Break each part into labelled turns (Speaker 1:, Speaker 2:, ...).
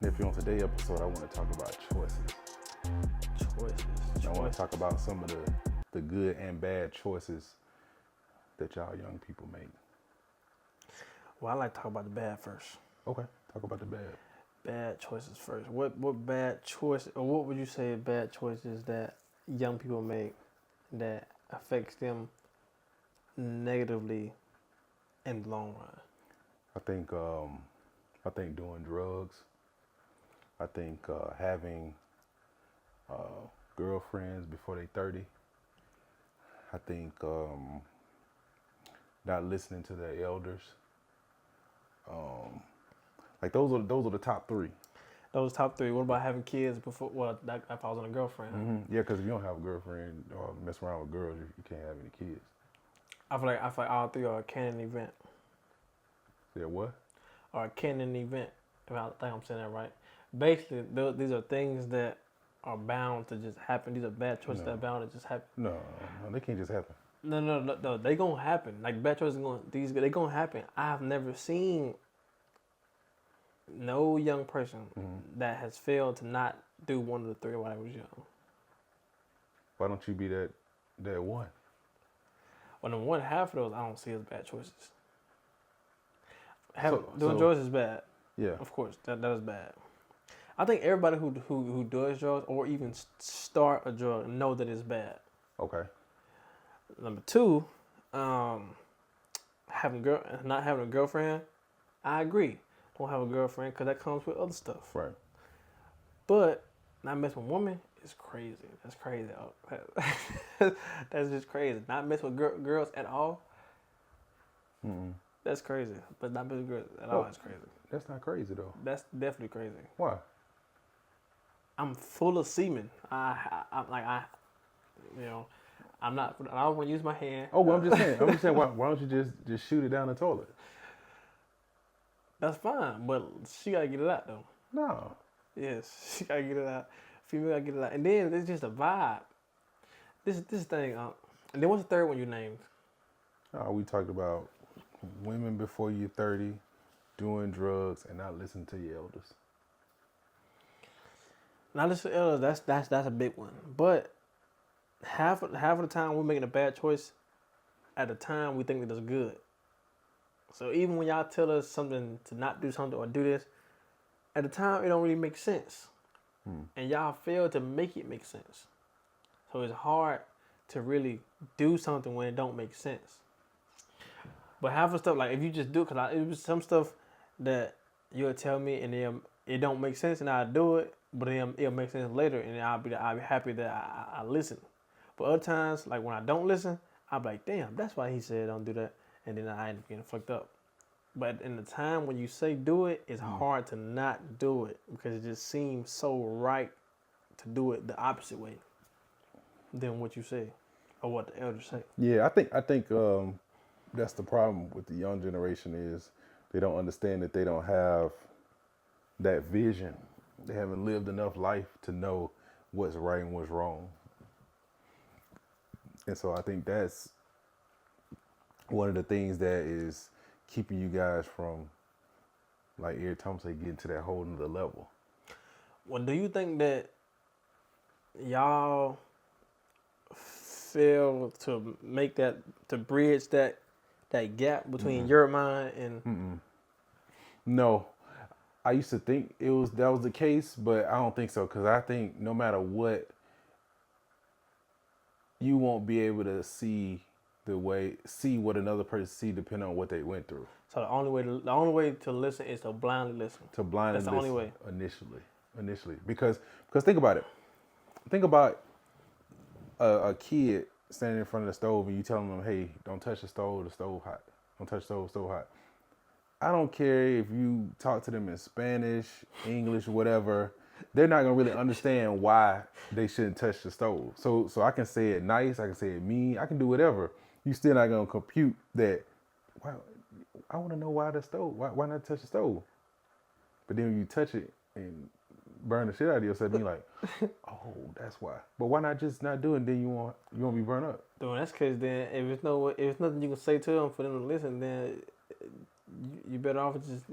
Speaker 1: Nephew, on today's episode, I want to talk about choices. I want to talk about some of the good and bad choices that y'all young people make.
Speaker 2: Well, I like to talk about the bad first.
Speaker 1: Okay, talk about the bad.
Speaker 2: Bad choices first. What bad choice, or what would you say are bad choices that young people make that affects them negatively in the long run?
Speaker 1: I think doing drugs. I think having girlfriends before they 30. I think not listening to their elders. Like those are the top three.
Speaker 2: Those top three. What about having kids before? Well, if I was on a girlfriend,
Speaker 1: Mm-hmm. Yeah, because if you don't have a girlfriend or mess around with girls, you can't have any kids.
Speaker 2: I feel like all three are a canon event.
Speaker 1: Yeah, what?
Speaker 2: Or a canon event. If I think I'm saying that right. Basically, these are things that are bound to just happen. These are bad choices that are bound to just happen.
Speaker 1: No, they can't just happen.
Speaker 2: No. They gonna happen. Like bad choices they gonna happen. I've never seen no young person that has failed to not do one of the three when I was young.
Speaker 1: Why don't you be that one?
Speaker 2: Well, number one, half of those I don't see as bad choices. Doing drugs is bad.
Speaker 1: Yeah,
Speaker 2: of course, that is bad. I think everybody who does drugs or even start a drug know that it's bad.
Speaker 1: Okay.
Speaker 2: Number two, not having a girlfriend, I agree. Don't have a girlfriend because that comes with other stuff.
Speaker 1: Right.
Speaker 2: But not messing with women is crazy. That's crazy. That's just crazy. Not messing with girls at all.
Speaker 1: Mm-mm.
Speaker 2: That's crazy. But not messing with girls at all is crazy.
Speaker 1: That's not crazy though.
Speaker 2: That's definitely crazy.
Speaker 1: Why?
Speaker 2: I'm full of semen. I'm not. I don't want to use my hand.
Speaker 1: Oh, well, I'm just saying. Why don't you just shoot it down the toilet?
Speaker 2: That's fine, but she gotta get it out though.
Speaker 1: No.
Speaker 2: Yes, she gotta get it out. Female gotta get it out, and then it's just a vibe. This thing. And then what's the third one you named?
Speaker 1: We talked about women before you're 30, doing drugs, and not listening to your elders.
Speaker 2: Not listen to elders. That's a big one. But half of the time we're making a bad choice. At the time we think that it's good. So even when y'all tell us something to not do something or do this, at the time it don't really make sense. And y'all fail to make it make sense. So it's hard to really do something when it don't make sense. But half of stuff, like if you just do, because it was some stuff that you'll tell me and then it don't make sense and I'll do it, but then it'll make sense later and I'll be happy that I listen. But other times, like when I don't listen, I'll be like, damn, that's why he said don't do that. And then I end up getting fucked up. But in the time when you say do it, it's hard to not do it because it just seems so right to do it the opposite way than what you say or what the elders say.
Speaker 1: Yeah, I think that's the problem with the young generation is they don't understand that they don't have that vision. They haven't lived enough life to know what's right and what's wrong. And so I think that's one of the things that is keeping you guys from, like every time they get to that whole nother level.
Speaker 2: Well, do you think that y'all fail to make to bridge that gap between your mind and?
Speaker 1: No, I used to think that was the case, but I don't think so because I think no matter what, you won't be able to see what another person see depending on what they went through.
Speaker 2: So the only way to listen is to blindly listen.
Speaker 1: That's
Speaker 2: the only way.
Speaker 1: Initially, because think about it. Think about a kid standing in front of the stove and you telling them, "Hey, don't touch the stove hot. Don't touch the stove hot." I don't care if you talk to them in Spanish, English, whatever. They're not gonna really understand why they shouldn't touch the stove. So I can say it nice, I can say it mean, I can do whatever. You still not gonna compute that. Wow, I want to know why the stove. Why not touch the stove? But then when you touch it and burn the shit out of yourself, you're like, oh, that's why. But why not just not do it? And then you won't be burned up.
Speaker 2: Dude, that's because then if it's nothing you can say to them for them to listen, then you better off just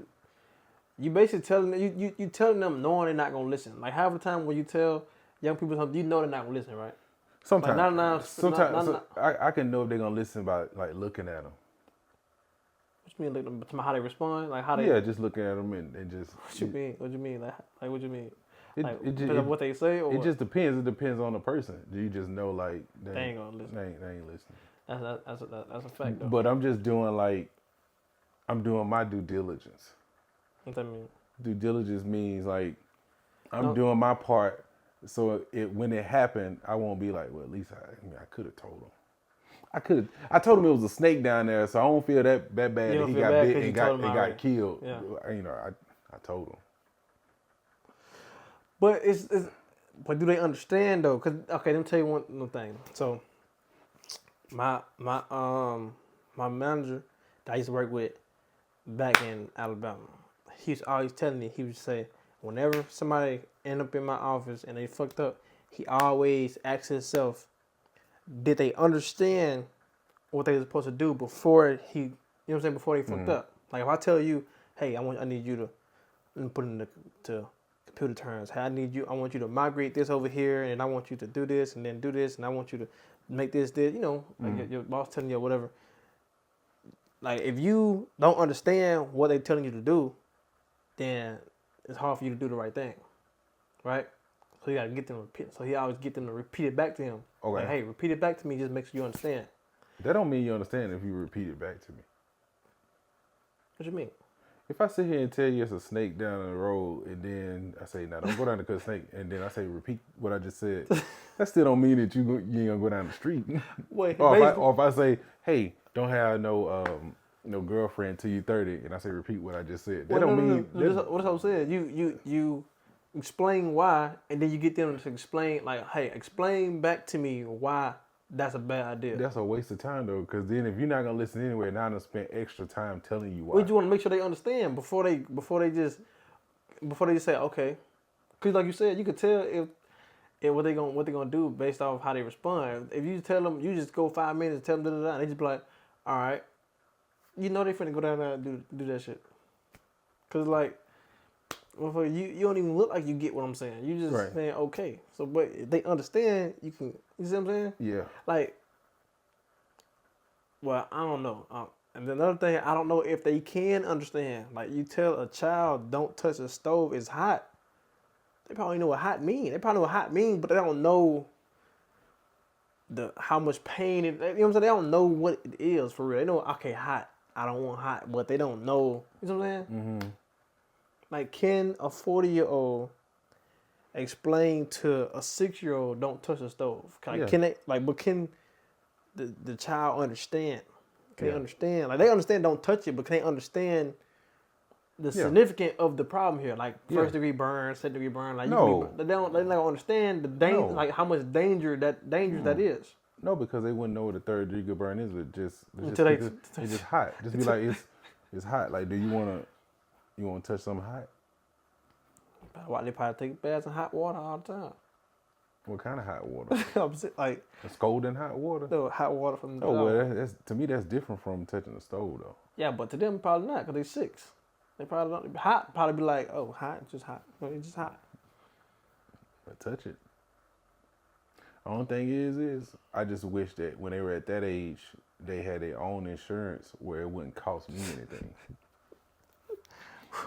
Speaker 2: You basically telling them, you telling them knowing they're not gonna listen. Like half the time when you tell young people something, you know they're not gonna listen, right?
Speaker 1: Sometimes,
Speaker 2: Like not.
Speaker 1: I can know if they're gonna listen by like looking at them.
Speaker 2: What you mean? Look, how they respond? Like how they?
Speaker 1: Yeah, just looking at them and just.
Speaker 2: What you mean? What you mean? Like what you mean?
Speaker 1: It,
Speaker 2: Like
Speaker 1: it,
Speaker 2: because of what they say, or
Speaker 1: it just depends. It depends on the person. You just know like
Speaker 2: they ain't gonna listen.
Speaker 1: They ain't listening.
Speaker 2: That's a fact though.
Speaker 1: But I'm just doing like I'm doing my due diligence.
Speaker 2: What that mean?
Speaker 1: Due diligence means like I'm
Speaker 2: No.
Speaker 1: doing my part, so when it happened, I won't be like, well, at least I could have told him. I told him it was a snake down there, so I don't feel that bad
Speaker 2: You
Speaker 1: that
Speaker 2: don't
Speaker 1: he
Speaker 2: feel
Speaker 1: got
Speaker 2: bad
Speaker 1: bit
Speaker 2: 'cause you
Speaker 1: and
Speaker 2: told him
Speaker 1: got
Speaker 2: already.
Speaker 1: killed.
Speaker 2: Yeah.
Speaker 1: I told him.
Speaker 2: But but do they understand though? Cause okay, let me tell you one thing. So my manager that I used to work with back in Alabama, he was always telling me, he would say, whenever somebody end up in my office and they fucked up, he always asks himself, did they understand what they were supposed to do before he, you know what I'm saying, before they fucked up? Like if I tell you, hey, I need you to, let me put it into computer terms. Hey, I want you to migrate this over here, and I want you to do this, and then do this, and I want you to make this, you know, like your boss telling you or whatever. Like if you don't understand what they're telling you to do, then it's hard for you to do the right thing, right? So you gotta get them to repeat. So he always get them to repeat it back to him.
Speaker 1: Okay.
Speaker 2: Like, hey, repeat it back to me. Just make sure you understand.
Speaker 1: That don't mean you understand if you repeat it back to me.
Speaker 2: What you mean?
Speaker 1: If I sit here and tell you it's a snake down the road, and then I say, "Now don't go down to cut snake," and then I say, "Repeat what I just said," that still don't mean that you ain't gonna go down the street.
Speaker 2: Wait,
Speaker 1: or if I say, "Hey, don't have no girlfriend till you 30," and I say, "Repeat what I just said," that don't mean.
Speaker 2: No, what I'm saying. You explain why, and then you get them to explain. Like, hey, explain back to me why that's a bad idea.
Speaker 1: That's a waste of time though, because then if you're not gonna listen anyway, now I'm gonna spend extra time telling you why.
Speaker 2: Well, you want to make sure they understand before they just say okay, because like you said, you could tell if what they gonna do based off how they respond. If you tell them, you just go 5 minutes and tell them and they just be like, all right, you know they finna go down there and do that shit. Cause like, you don't even look like you get what I'm saying. You just
Speaker 1: Right.
Speaker 2: saying okay. So, but if they understand, you can. You see what I'm saying?
Speaker 1: Yeah.
Speaker 2: Like, well, I don't know. And another thing, I don't know if they can understand. Like, you tell a child, don't touch the stove, it's hot. They probably know what hot mean. They probably know what hot mean, but they don't know how much pain it. You know what I'm saying? They don't know what it is for real. They know, okay, hot. I don't want hot, but they don't know. You know what I'm saying?
Speaker 1: Mm-hmm.
Speaker 2: Like, can a 40-year-old explain to a 6-year-old don't touch the stove? Can they but can the child understand? Can they understand? Like they understand don't touch it, but can they understand the significance of the problem here? Like first degree burn, second degree burn. Like
Speaker 1: No.
Speaker 2: they don't understand the danger, like how much danger that is.
Speaker 1: No, because they wouldn't know what a third degree burn is. It's just hot. Just be like it's hot. Like, do you wanna touch something hot?
Speaker 2: Why they probably take baths in hot water all the time?
Speaker 1: What kind of hot water?
Speaker 2: I'm saying, like
Speaker 1: Scalding hot water?
Speaker 2: no hot water from the
Speaker 1: Oh, well, that's to me that's different from touching the stove though.
Speaker 2: Yeah, but to them probably not because they 6. They probably don't hot. Probably be like, oh, hot, it's just hot. No, it's just hot.
Speaker 1: But touch it. Only thing is I just wish that when they were at that age, they had their own insurance where it wouldn't cost me anything.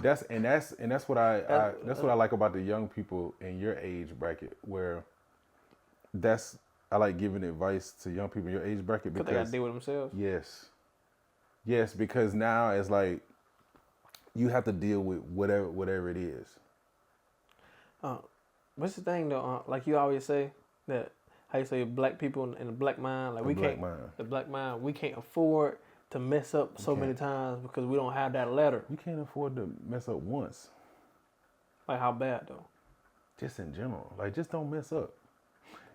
Speaker 1: That's what I like about the young people in your age bracket, where I like giving advice to young people in your age bracket because
Speaker 2: they got to deal with themselves.
Speaker 1: Yes, because now it's like you have to deal with whatever it is.
Speaker 2: What's the thing though? Like you always say that how you say black people in the black mind, like the black mind, we can't afford to mess up so many times because we don't have that letter.
Speaker 1: You can't afford to mess up once.
Speaker 2: Like how bad though?
Speaker 1: Just in general, like just don't mess up.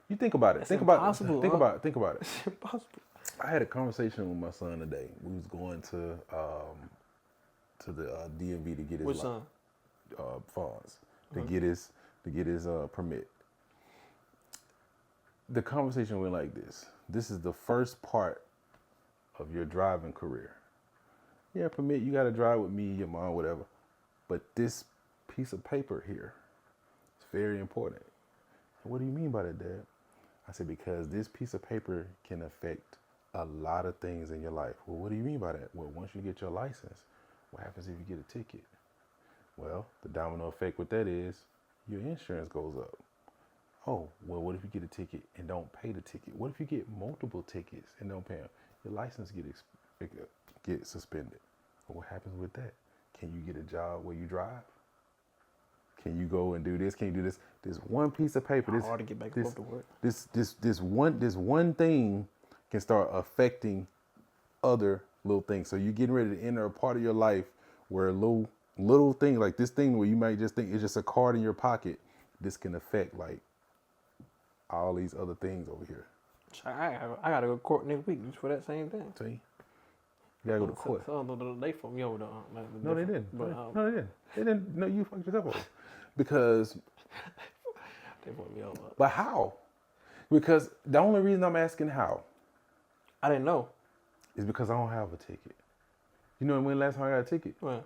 Speaker 1: You think about it.
Speaker 2: It's
Speaker 1: think
Speaker 2: impossible,
Speaker 1: about it. Think about it.
Speaker 2: It's impossible.
Speaker 1: I had a conversation with my son today. We was going to the DMV to get his funds to get his permit. The conversation went like this. This is the first part of your driving career. Yeah, permit, you got to drive with me, your mom, whatever. but this piece of paper here is very important. What do you mean by that, Dad? I said, because this piece of paper can affect a lot of things in your life. Well, what do you mean by that? Well, once you get your license, what happens if you get a ticket? Well, the domino effect with that is your insurance goes up. Oh, well, what if you get a ticket and don't pay the ticket? What if you get multiple tickets and don't pay them? Your license get suspended. Well, what happens with that? Can you get a job where you drive? Can you go and do this? Can you do this? This one piece of paper.
Speaker 2: Hard to get back to work.
Speaker 1: This one thing can start affecting other little things. So you're getting ready to enter a part of your life where little thing like this thing where you might just think it's just a card in your pocket. This can affect like all these other things over here.
Speaker 2: I gotta go to court next week just for that same thing.
Speaker 1: See, you gotta go to court.
Speaker 2: So they fucked me over though.
Speaker 1: No, they didn't.
Speaker 2: But,
Speaker 1: no, they didn't. They didn't. No, you fucked yourself over. Because
Speaker 2: they fucked me over.
Speaker 1: But how? Because the only reason I'm asking how
Speaker 2: I didn't know
Speaker 1: is because I don't have a ticket. You know when last time I got a ticket?
Speaker 2: When?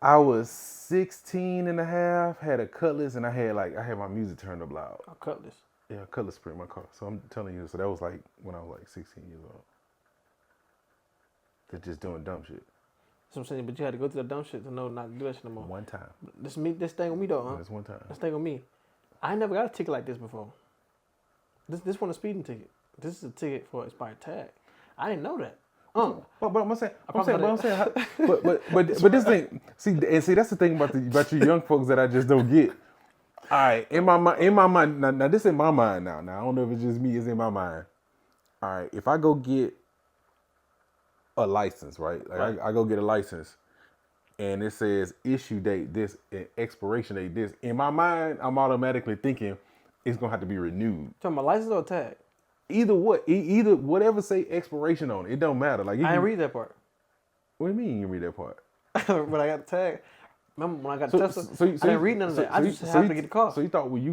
Speaker 1: I was 16 and a half, had a Cutlass, and I had my music turned up loud.
Speaker 2: A Cutlass?
Speaker 1: Yeah, a Cutlass spray in my car. So I'm telling you, so that was like when I was like 16 years old. They're just doing dumb shit.
Speaker 2: That's what I'm saying, but you had to go through the dumb shit to know not to do that shit no more.
Speaker 1: One time.
Speaker 2: This thing with me though, huh?
Speaker 1: This one time.
Speaker 2: This thing with me. I ain't never got a ticket like this before. This wasn't a speeding ticket. This is a ticket for expired tag. I didn't know that.
Speaker 1: But I'm saying, but this thing, see, that's the thing about you young folks that I just don't get. All right, in my mind, now this in my mind now. Now I don't know if it's just me, it's in my mind. All right, if I go get a license, right? Like I go get a license, and it says issue date this and expiration date this. In my mind, I'm automatically thinking it's gonna have to be renewed.
Speaker 2: Talking about license or tag?
Speaker 1: Either whatever say expiration on it, it don't matter. Like
Speaker 2: I didn't read that part.
Speaker 1: What do you mean you read that part?
Speaker 2: When I got the tag, remember when I got the Tesla? I didn't read none of that. I just happened to get the car.
Speaker 1: So you thought when you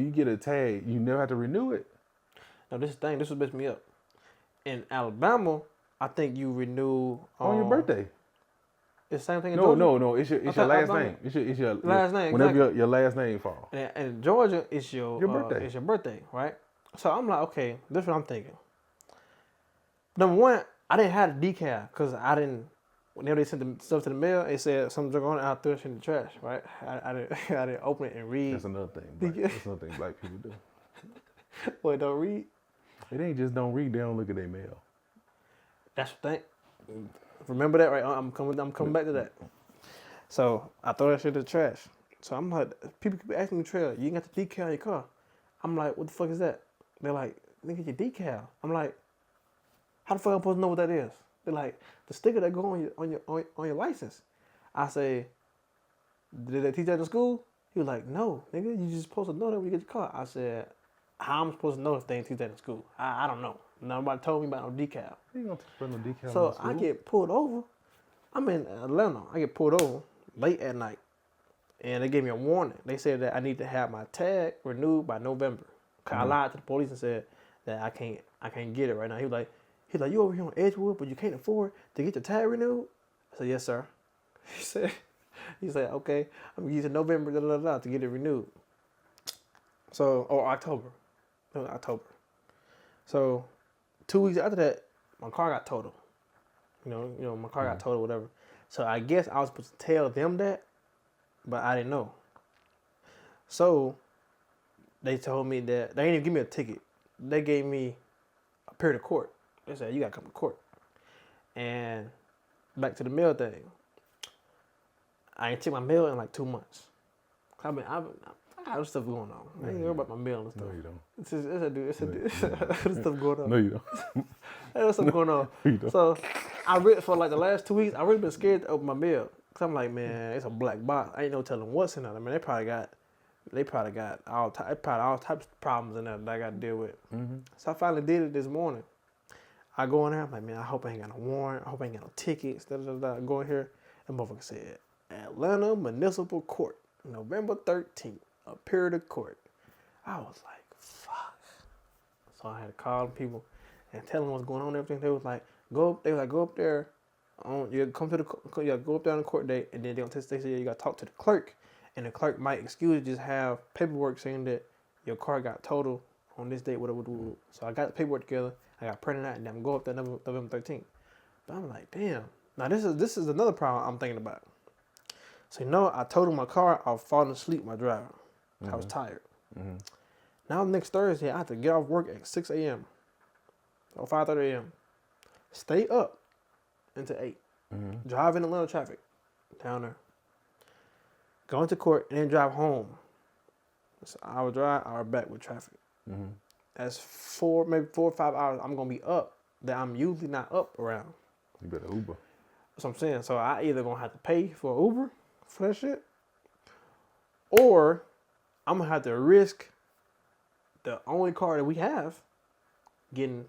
Speaker 1: get a tag, you never have to renew it?
Speaker 2: No, this was messing me up. In Alabama, I think you renew
Speaker 1: on your birthday.
Speaker 2: It's the same thing in
Speaker 1: Georgia?
Speaker 2: No.
Speaker 1: It's your last name. It's your
Speaker 2: last name.
Speaker 1: Whenever
Speaker 2: exactly.
Speaker 1: your last name falls.
Speaker 2: And in Georgia, it's your
Speaker 1: birthday.
Speaker 2: It's your birthday, right? So I'm like, okay, this is what I'm thinking. Number one, I didn't have the decal because I didn't. Whenever they sent the stuff to the mail, it said something on it. I threw it in the trash, right? I didn't open it and read.
Speaker 1: That's another thing. That's another thing black people do.
Speaker 2: Boy, don't read.
Speaker 1: It ain't just don't read. They don't look at their mail.
Speaker 2: That's the thing. Remember that, right? I'm coming back to that. So I throw that shit in the trash. So I'm like, people keep asking me, Trell, you ain't got the decal on your car. I'm like, what the fuck is that? They're like, nigga, your decal. I'm like, how the fuck am I supposed to know what that is? They're like, the sticker that go on your license. I say, did they teach that in school? He was like, no, nigga, you just supposed to know that when you get your car. I said, how am I supposed to know if they ain't teach that in school? I don't know. Nobody told me about no decal.
Speaker 1: You ain't gonna put no decal.
Speaker 2: So I get pulled over. I'm in Atlanta. I get pulled over late at night, and they gave me a warning. They said that I need to have my tag renewed by November. I lied to the police and said that I can't get it right now. He was like, you over here on Edgewood, but you can't afford to get your tag renewed? I said, yes, sir. He said, okay, I'm using November to get it renewed. So, or October. No, October. So 2 weeks after that, my car got totaled. You know, my car got totaled, whatever. So I guess I was supposed to tell them that, but I didn't know. So they told me that they didn't even give me a ticket. They gave me a period of court. They said, you got to come to court. And back to the mail thing. I ain't checked my mail in like 2 months. I got other stuff going on. I ain't worried about my mail and stuff.
Speaker 1: No, you don't.
Speaker 2: It's other stuff going on.
Speaker 1: No, you don't.
Speaker 2: There's something going on.
Speaker 1: No, you don't.
Speaker 2: So I really, for like the last 2 weeks, I really been scared to open my mail. Cause I'm like, man, it's a black box. I ain't no telling what's in there. I mean, they probably got all types of problems in there that I got to deal with. Mm-hmm. So I finally did it this morning. I go in there, I'm like, man, I hope I ain't got no warrant. I hope I ain't got no tickets. I go in here, and motherfucker said, Atlanta Municipal Court, November 13th, a period of court. I was like, fuck. So I had to call people and tell them what's going on and everything. They was like, go up there You come to you go up there on the court date, and then they say you got to talk to the clerk, and the clerk might excuse just have paperwork saying that your car got totaled on this date, whatever. So I got the paperwork together, I got printed out, and then I'm go up there November 13th. But I'm like, damn. Now this is another problem I'm thinking about. So I totaled my car. I was falling asleep while driving. I was tired. Now next Thursday, I have to get off work at 6 a.m. or 5:30 a.m. Stay up until 8. Drive in Atlanta traffic down there. Go into court and then drive home. It's an hour drive, hour back with traffic. That's maybe 4 or 5 hours I'm gonna be up that I'm usually not up around.
Speaker 1: You better Uber.
Speaker 2: That's what I'm saying. So I either gonna have to pay for Uber for that shit, or I'm gonna have to risk the only car that we have getting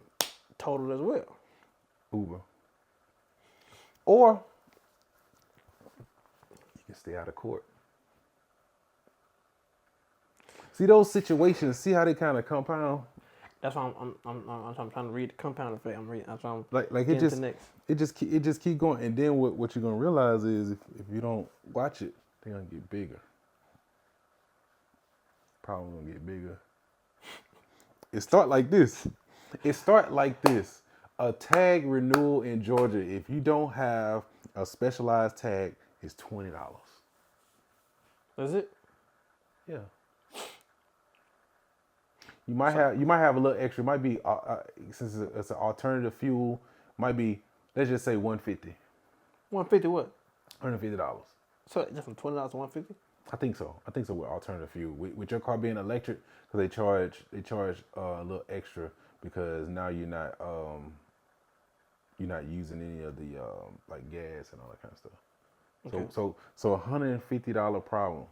Speaker 2: totaled as well.
Speaker 1: Uber. Or you can stay out of court. See those situations, see how they kind of compound?
Speaker 2: That's why I'm trying to read the compound effect. I'm reading. That's why I'm
Speaker 1: like it just keep going, and then what you're gonna realize is if you don't watch it, they're gonna get bigger. Problem gonna get bigger. It start like this. A tag renewal in Georgia, if you don't have a specialized tag, is $20.
Speaker 2: Is it?
Speaker 1: Yeah. You might have a little extra. It might be since it's an alternative fuel. Might be, let's just say $150.
Speaker 2: $150 what?
Speaker 1: $150.
Speaker 2: So just from $20 to $150?
Speaker 1: I think so with alternative fuel. With your car being electric, because they charge a little extra because now you're not using any of the like gas and all that kind of stuff. Okay. So $150 problem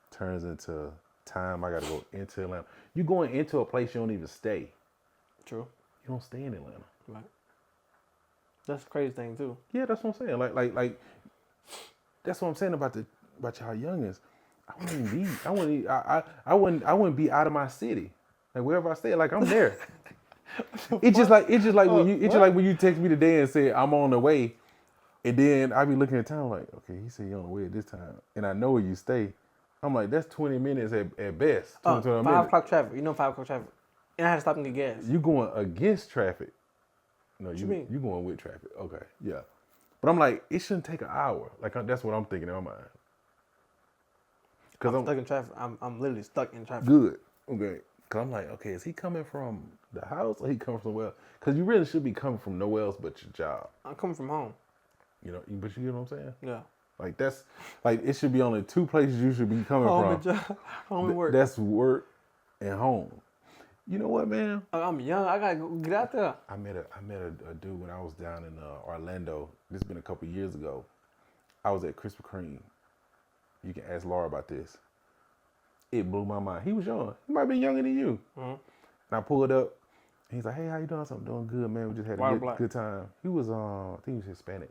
Speaker 1: turns into time I gotta go into Atlanta. You going into a place you don't even stay.
Speaker 2: True.
Speaker 1: You don't stay in Atlanta.
Speaker 2: Right. That's the crazy thing too.
Speaker 1: Yeah, that's what I'm saying. Like that's what I'm saying about y'all youngins. I wouldn't be out of my city. Like wherever I stay, like I'm there. It's just like when you text me today and say I'm on the way, and then I be looking at time like, okay, he said you're on the way at this time, and I know where you stay. I'm like, that's 20 minutes at best. 5
Speaker 2: o'clock traffic. 5 o'clock traffic. And I had to stop and get gas.
Speaker 1: You going against traffic. No,
Speaker 2: what you mean?
Speaker 1: You going with traffic. Okay, yeah. But I'm like, it shouldn't take an hour. Like, that's what I'm thinking in my mind.
Speaker 2: I'm stuck in traffic. I'm literally stuck in traffic.
Speaker 1: Good. Okay. Because I'm like, okay, is he coming from the house or he coming from somewhere else? Because you really should be coming from nowhere else but your job.
Speaker 2: I'm coming from home.
Speaker 1: But you get what I'm saying?
Speaker 2: Yeah. Like
Speaker 1: that's like it should be only 2 places you should be coming
Speaker 2: home
Speaker 1: from.
Speaker 2: And job, home and work.
Speaker 1: That's work and home. You know what, man?
Speaker 2: I'm young. I gotta get out there.
Speaker 1: I met a dude when I was down in Orlando. This has been a couple years ago. I was at Krispy Kreme. You can ask Laura about this. It blew my mind. He was young. He might be younger than you. And I pulled up. And he's like, "Hey, how you doing?" I'm doing good, man. We just had a good time. He was I think he was Hispanic.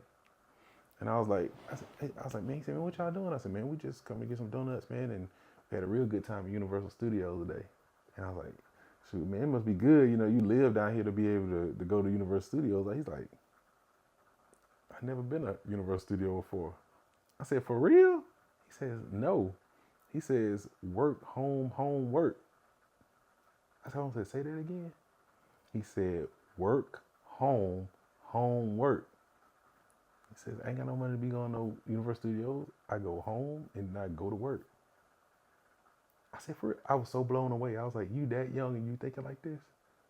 Speaker 1: And I was like, man, he said, "Man, what y'all doing?" I said, "Man, we just come to get some donuts, man, and we had a real good time at Universal Studios today." And I was like, "Shoot, man, it must be good. You live down here to be able to go to Universal Studios." He's like, "I've never been to Universal Studio before." I said, "For real?" He says, "No." He says, "Work, home, home, work." I told him, "Say that again." He said, "Work, home, home, work." He says, "I ain't got no money to be going to Universal Studios. I go home and I go to work." I said, "For real?" I was so blown away. I was like, "You that young and you thinking like this?"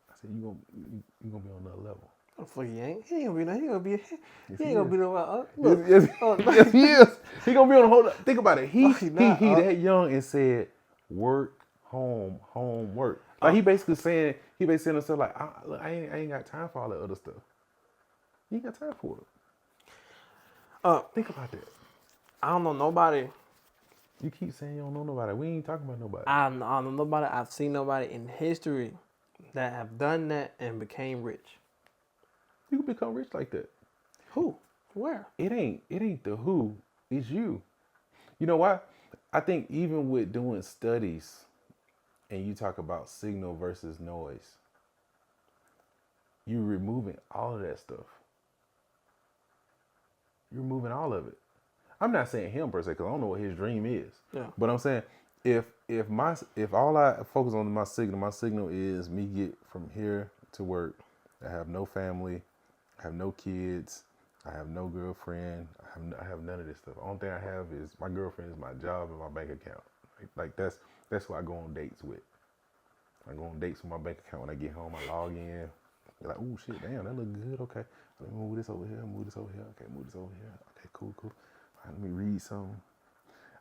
Speaker 1: I said, "You gonna be on another level."
Speaker 2: Oh, fuck, he ain't. He ain't gonna be no. He ain't gonna be no.
Speaker 1: Yes, he is. He gonna be on the whole. Think about it. He that young and said, "Work, home, home, work." Like he basically saying himself like, I ain't got time for all that other stuff. You ain't got time for it. Think about that.
Speaker 2: I don't know nobody.
Speaker 1: You keep saying you don't know nobody. We ain't talking about nobody.
Speaker 2: I don't know nobody. I've seen nobody in history that have done that and became rich.
Speaker 1: You can become rich like that.
Speaker 2: Who? Where?
Speaker 1: It ain't the who. It's you. You know why? I think even with doing studies and you talk about signal versus noise, you're removing all of that stuff. you're removing all of it. I'm not saying him per se, because I don't know what his dream is.
Speaker 2: Yeah.
Speaker 1: But I'm saying if all I focus on my signal is me get from here to work. I have no family, I have no kids, I have no girlfriend, I have none of this stuff. The only thing I have is my girlfriend, is my job, and my bank account. Like that's who I go on dates with. I go on dates with my bank account. When I get home, I log in. They're like, oh shit, damn, that look good. Okay, let me move this over here. Move this over here. Okay, move this over here. Okay, cool. All right, let me read something.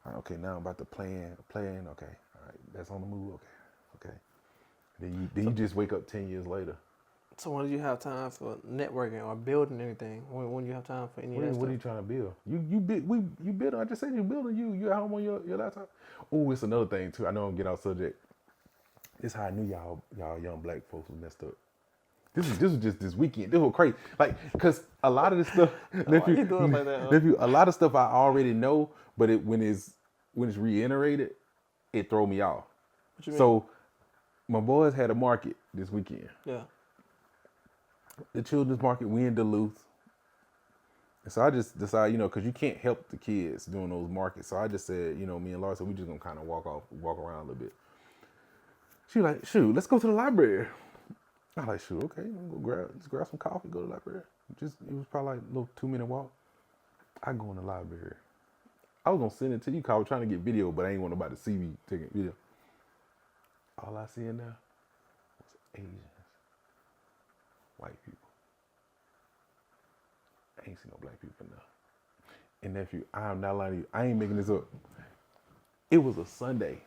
Speaker 1: All right, okay, now I'm about to plan. Okay, all right, that's on the move. Okay. Then you just wake up 10 years later.
Speaker 2: So when do you have time for networking or building anything? When do you have time for any of that
Speaker 1: What are you trying to build? You build. I just said you building. You at home on your laptop. Oh, it's another thing too. I know I'm getting off subject. This is how I knew y'all young black folks was messed up. This was just this weekend. This was crazy. Like, cause a lot of this stuff, nephew, a lot of stuff I already know, but when it's reiterated, it throw me off.
Speaker 2: What you mean?
Speaker 1: So my boys had a market this weekend.
Speaker 2: Yeah.
Speaker 1: The children's market, we in Duluth. And so I just decided, because you can't help the kids doing those markets. So I just said, me and Laura said, we just gonna kind of walk around a little bit. She was like, shoot, let's go to the library. I was like, shoot, okay, I'm gonna grab some coffee, go to the library. It was probably like a little 2-minute walk. I go in the library. I was gonna send it to you because I was trying to get video, but I ain't want nobody to see me taking video. All I see in there was Asians, white people. I ain't see no black people in there. And nephew, I am not lying to you. I ain't making this up. It was a Sunday.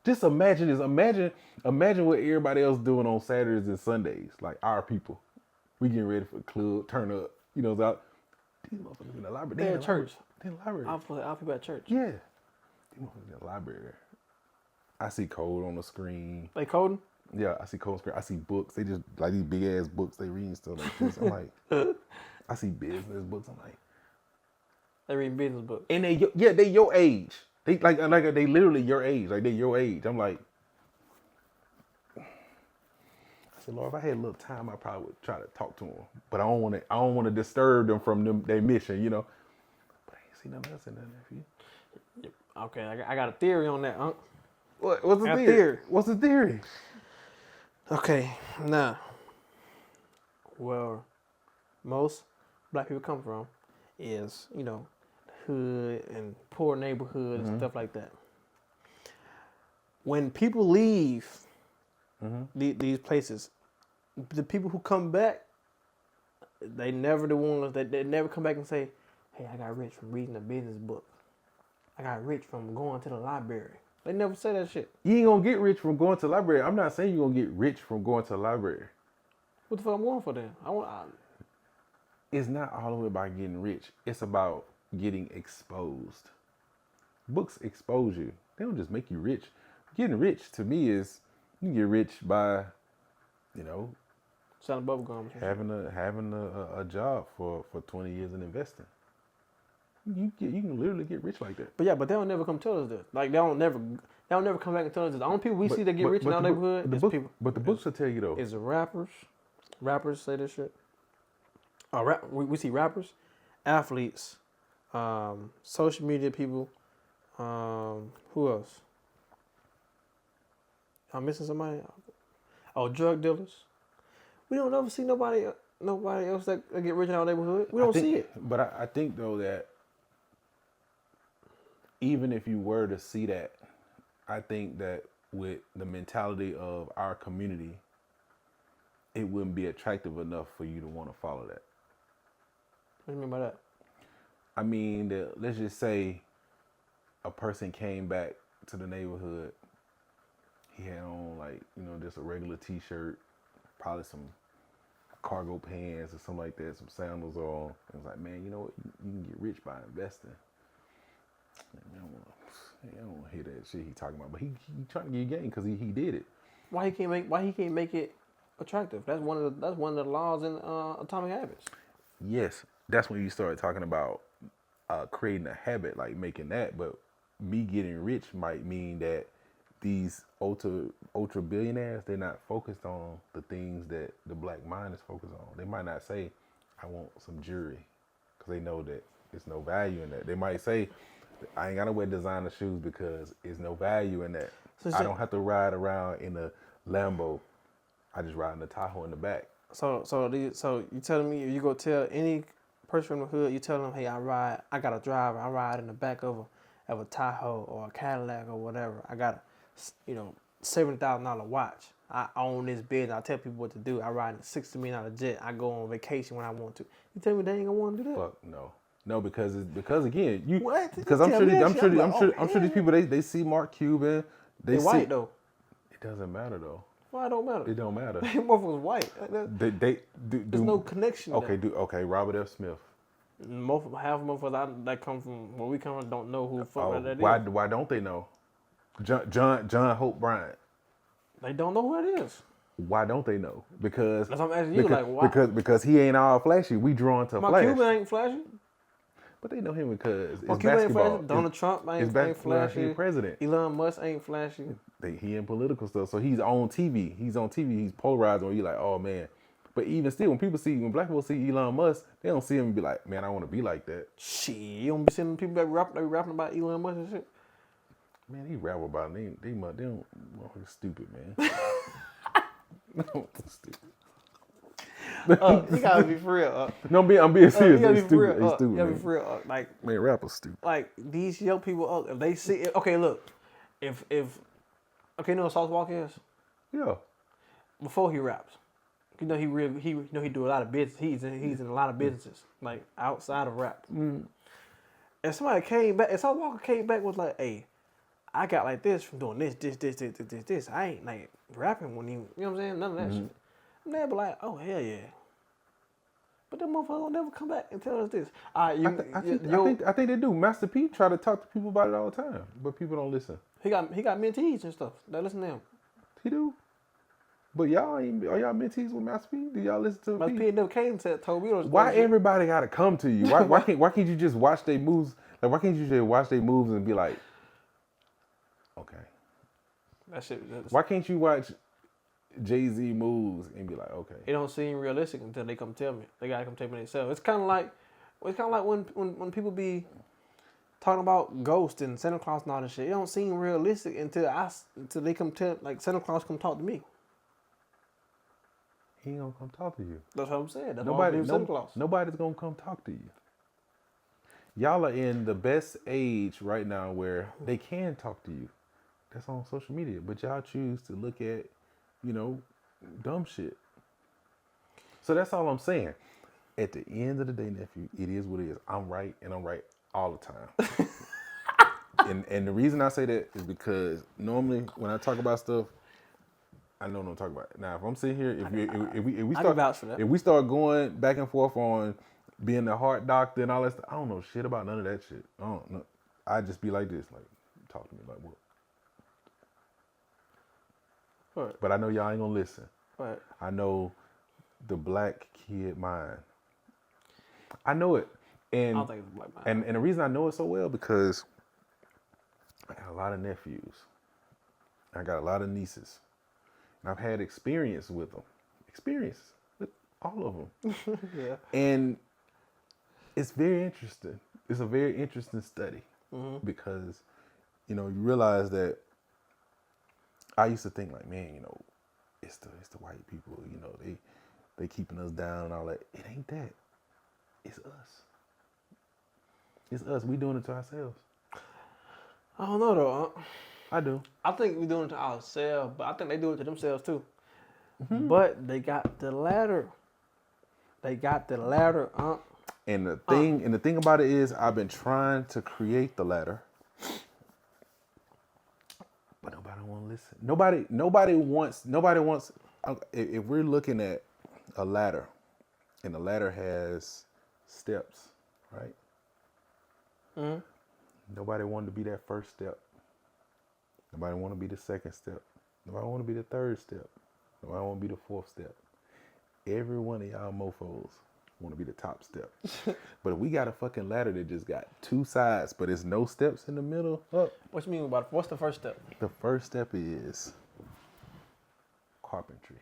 Speaker 1: Just imagine this. Imagine what everybody else doing on Saturdays and Sundays. Like our people. We getting ready for the club, turn up. These motherfuckers in the library.
Speaker 2: They at church.
Speaker 1: They in the library.
Speaker 2: Our people at church.
Speaker 1: Yeah. These motherfuckers in the library. I see code on the screen.
Speaker 2: They coding?
Speaker 1: Yeah, I see code on the screen. I see books. They just like these big ass books. They reading stuff like this. I'm like, I see business books. I'm like,
Speaker 2: they reading business books.
Speaker 1: And they your age. They like they literally your age. Like they your age. I'm like, I said, Lord, if I had a little time, I probably would try to talk to them. But I don't want to disturb them from their mission, But I ain't see nothing else in there, nephew.
Speaker 2: Okay, I got a theory on that, Unc.
Speaker 1: What's the theory? What's the theory?
Speaker 2: Okay, now, where most black people come from is, hood and poor neighborhoods and stuff like that. When people leave these places, the people who come back, they never the ones that they never come back and say, hey, I got rich from reading a business book. I got rich from going to the library. They never say that shit.
Speaker 1: You ain't gonna get rich from going to the library. I'm not saying you're gonna get rich from going to the library.
Speaker 2: What the fuck I'm going for then?
Speaker 1: It's not all the way about getting rich. It's about getting exposed. Books expose you. They don't just make you rich. Getting rich to me is you get rich by,
Speaker 2: selling bubble gum.
Speaker 1: having a job for 20 years and investing. You can literally get rich like that.
Speaker 2: But they don't never come tell us this. Like they don't never come back and tell us this. The only people we see that get rich in our neighborhood is people.
Speaker 1: But the books will tell you though.
Speaker 2: Is the rappers. Rappers say this shit. We see rappers, athletes, social media people. Who else? I'm missing somebody. Oh, drug dealers. We don't ever see nobody else that get rich in our neighborhood. We don't see it.
Speaker 1: But I think though that even if you were to see that, I think that with the mentality of our community, it wouldn't be attractive enough for you to want to follow that.
Speaker 2: What do you mean by that?
Speaker 1: I mean, let's just say a person came back to the neighborhood. He had on just a regular t-shirt, probably some cargo pants or something like that, some sandals on. It was like, man, you know what? You can get rich by investing. I don't want to hear that shit he talking about, but he trying to get game because he did it.
Speaker 2: Why he can't make it attractive? That's one of the laws in Atomic Habits.
Speaker 1: Yes, that's when you start talking about creating a habit, like making that. But me getting rich might mean that these ultra billionaires, they're not focused on the things that the black mind is focused on. They might not say, I want some jewelry, because they know that there's no value in that. They might say, I ain't gotta wear designer shoes because there's no value in that.
Speaker 2: So
Speaker 1: I don't have to ride around in a Lambo. I just ride in the Tahoe in the back.
Speaker 2: So you telling me if you go tell any person from the hood, you tell them, hey, I got a driver, I ride in the back of a Tahoe or a Cadillac or whatever. I got a, $70,000 watch. I own this business. I tell people what to do. I ride in a $60 million jet. I go on vacation when I want to. You tell me they ain't gonna want to do that?
Speaker 1: Fuck no, because again, you
Speaker 2: What?
Speaker 1: because
Speaker 2: I'm
Speaker 1: sure these people they see Mark Cuban,
Speaker 2: they
Speaker 1: see,
Speaker 2: white though.
Speaker 1: It doesn't matter though.
Speaker 2: Why it don't matter?
Speaker 1: It don't matter.
Speaker 2: Motherfuckers white. There's no connection.
Speaker 1: Okay, Robert F. Smith.
Speaker 2: Half of motherfuckers that come from where we come from don't know who the fuck that is.
Speaker 1: Why don't they know? John Hope Bryant.
Speaker 2: They don't know who that is.
Speaker 1: Why don't they know? Because
Speaker 2: that's what I'm asking you. Like why?
Speaker 1: Because he ain't all flashy. We drawn to
Speaker 2: Mark
Speaker 1: flash.
Speaker 2: Cuban ain't flashy.
Speaker 1: But they know him because it's
Speaker 2: Cuban
Speaker 1: basketball.
Speaker 2: Ain't flashy. Donald Trump ain't flashy.
Speaker 1: He's president.
Speaker 2: Elon Musk ain't flashy.
Speaker 1: He in political stuff, so he's on TV. He's polarized. Where you like, oh man. But even still, when black people see Elon Musk, they don't see him and be like, man, I want to be like that.
Speaker 2: Shit, you don't be seeing people that rapping about Elon Musk and shit.
Speaker 1: Man, he rap about it. They don't. They're stupid, man. Stupid.
Speaker 2: You gotta be for real.
Speaker 1: No, I'm being serious.
Speaker 2: You
Speaker 1: It's stupid.
Speaker 2: You gotta
Speaker 1: man.
Speaker 2: be for real. Like,
Speaker 1: man, rappers stupid.
Speaker 2: Like these young people, if they see, okay, look, if you know what Sauce Walker is?
Speaker 1: Yeah.
Speaker 2: Before he raps, he do a lot of business. He's in a lot of businesses like outside of rap.
Speaker 1: Mm.
Speaker 2: And somebody came back, and Sauce Walker came back was like, hey, I got like this from doing this. I ain't like rapping when you know what I'm saying? None of that shit. And they'll be like, oh, hell yeah. But that motherfucker will never come back and tell us this. I
Speaker 1: think they do. Master P try to talk to people about it all the time, but people don't listen.
Speaker 2: He got mentees and stuff that listen to him.
Speaker 1: He do. But are y'all mentees with Master P? Do y'all listen to
Speaker 2: Master P never came and told me those.
Speaker 1: Why everybody gotta come to you? Why can't you just watch their moves? Like why can't you just watch their moves and be like, okay.
Speaker 2: That shit.
Speaker 1: Why can't you watch Jay-Z moves and be like, okay.
Speaker 2: It don't seem realistic until they come tell me. They gotta come tell me themselves. It's kind of like when people be talking about ghosts and Santa Claus and all this shit. It don't seem realistic until they come tell, like Santa Claus come talk to me.
Speaker 1: He ain't gonna come talk to you.
Speaker 2: That's what I'm saying. That's
Speaker 1: Santa Claus. Nobody's gonna come talk to you. Y'all are in the best age right now where they can talk to you. That's on social media, but y'all choose to look at, dumb shit. So that's all I'm saying. At the end of the day, nephew, it is what it is. I'm right, and I'm right all the time. and the reason I say that is because normally when I talk about stuff, I know what I'm talking about. Now, if I'm sitting here, if we start going back and forth on being a heart doctor and all that stuff, I don't know shit about none of that shit. I don't know. I just be like this, like, talk to me like what?
Speaker 2: Right.
Speaker 1: But I know y'all ain't gonna listen.
Speaker 2: Right.
Speaker 1: I know the black kid mind. I know it. And,
Speaker 2: I don't think it's black mind.
Speaker 1: And the reason I know it so well because I got a lot of nephews. I got a lot of nieces. And I've had experience with them. Experience with all of them.
Speaker 2: Yeah.
Speaker 1: And it's very interesting. It's a very interesting study because, you realize that I used to think like, man, it's the white people, they keeping us down and all that. It ain't that. It's us. It's us. We doing it to ourselves.
Speaker 2: I don't know though.
Speaker 1: I do.
Speaker 2: I think we doing it to ourselves, but I think they do it to themselves too. Mm-hmm. But they got the ladder.
Speaker 1: And the thing about it is, I've been trying to create the ladder, but nobody want to listen. Nobody wants. If we're looking at a ladder, and the ladder has steps, right? Mm-hmm. Nobody wanted to be that first step. Nobody want to be the second step. Nobody want to be the third step. Nobody want to be the fourth step. Every one of y'all mofos want to be the top step. But if we got a fucking ladder that just got two sides, but there's no steps in the middle.
Speaker 2: What you mean about what's the first step?
Speaker 1: The first step is carpentry.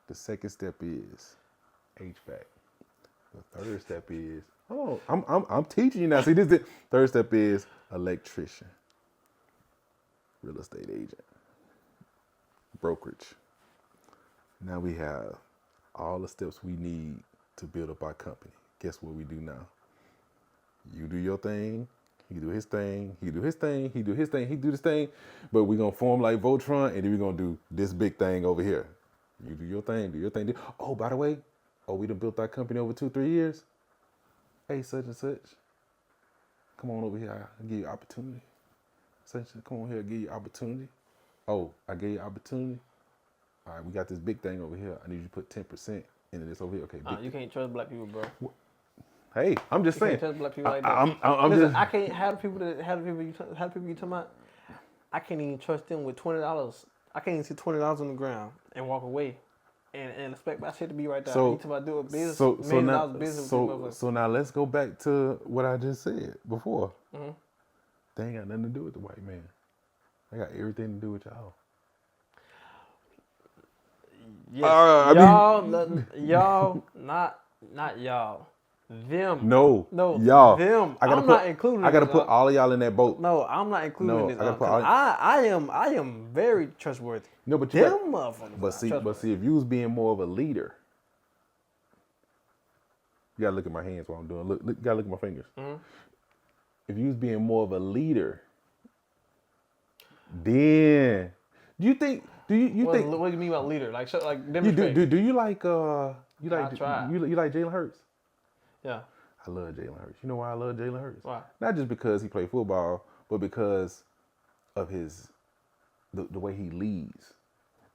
Speaker 1: The second step is HVAC. The third step is, I'm teaching you now. See, this is third step is electrician, real estate agent, brokerage. Now we have all the steps we need to build up our company. Guess what we do now? You do your thing, he do his thing, he do his thing, he do his thing, he do this thing, but we're gonna form like Voltron, and then we're gonna do this big thing over here. You do your thing, do your thing. Oh, by the way, we done built our company over 2-3 years. Hey, such and such, come on over here, I'll give you opportunity. Such, come on here, I'll give you opportunity. Oh, I gave you opportunity. All right, we got this big thing over here. I need you to put 10% into this over here. Okay,
Speaker 2: you can't trust black people, bro.
Speaker 1: Hey, I'm just saying.
Speaker 2: You can't trust black people like that.
Speaker 1: I'm
Speaker 2: Listen,
Speaker 1: just.
Speaker 2: I can't have the people you talking about. I can't even trust them with $20. I can't even see $20 on the ground and walk away, and expect my shit to be right there. You talking about doing business,
Speaker 1: so now let's go back to what I just said before. Mm-hmm. They ain't got nothing to do with the white man. They got everything to do with y'all.
Speaker 2: Yes, y'all, not y'all. Them.
Speaker 1: No,
Speaker 2: y'all. Them. I'm not including.
Speaker 1: I gotta put all of y'all in that boat.
Speaker 2: No, I'm not including this. I am very trustworthy.
Speaker 1: No, but
Speaker 2: them motherfuckers.
Speaker 1: But see, if you was being more of a leader, you gotta look at my hands while I'm doing. Look, you gotta look at my fingers. Mm-hmm. If you was being more of a leader, then do you think? Do you think?
Speaker 2: What do you mean about leader? Like
Speaker 1: demonstrate. Do you like you like Jalen Hurts?
Speaker 2: Yeah.
Speaker 1: I love Jalen Hurts. You know why I love Jalen Hurts?
Speaker 2: Why?
Speaker 1: Not just because he played football, but because of the way he leads.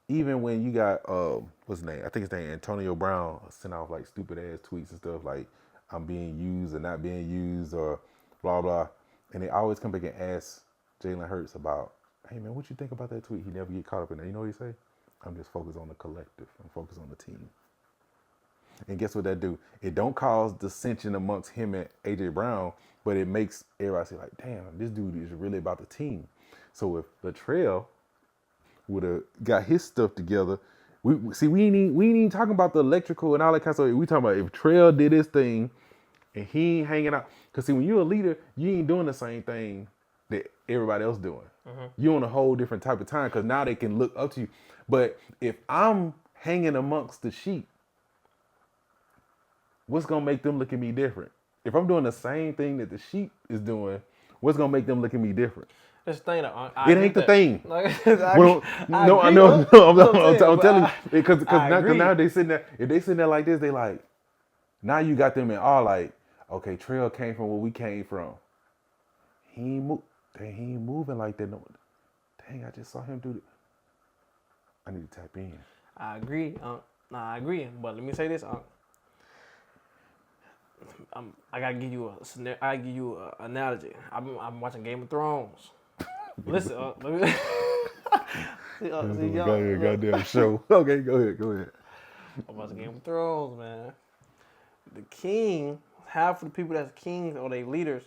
Speaker 1: Even when you got what's his name? I think his name Antonio Brown sent off like stupid ass tweets and stuff like I'm being used or not being used or blah blah. And they always come back and ask Jalen Hurts about, hey man, what you think about that tweet? He never get caught up in that. You know what he say? I'm just focused on the collective. I'm focused on the team. And guess what that do? It don't cause dissension amongst him and AJ Brown, but it makes everybody say like, damn, this dude is really about the team. So if the Trell would have got his stuff together, we ain't even talking about the electrical and all that kind of stuff. We talking about if Trell did his thing and he ain't hanging out. Cause see, when you're a leader, you ain't doing the same thing that everybody else doing. Mm-hmm. You're on a whole different type of time because now they can look up to you. But if I'm hanging amongst the sheep, what's gonna make them look at me different? If I'm doing the same thing that the sheep is doing, what's gonna make them look at me different?
Speaker 2: This thing,
Speaker 1: it ain't the thing. I'm telling you, because now they sitting there. If they sitting there like this, they like, now you got them in all like, okay, Trell came from where we came from. He ain't moving like that. No, dang, I just saw him do it. I need to tap in.
Speaker 2: I agree. I agree. But let me say this. I gotta give you an analogy. I'm watching Game of Thrones. Listen,
Speaker 1: goddamn show. Okay, go ahead.
Speaker 2: I'm watching Game of Thrones, man. The king, half of the people that's kings or they leaders,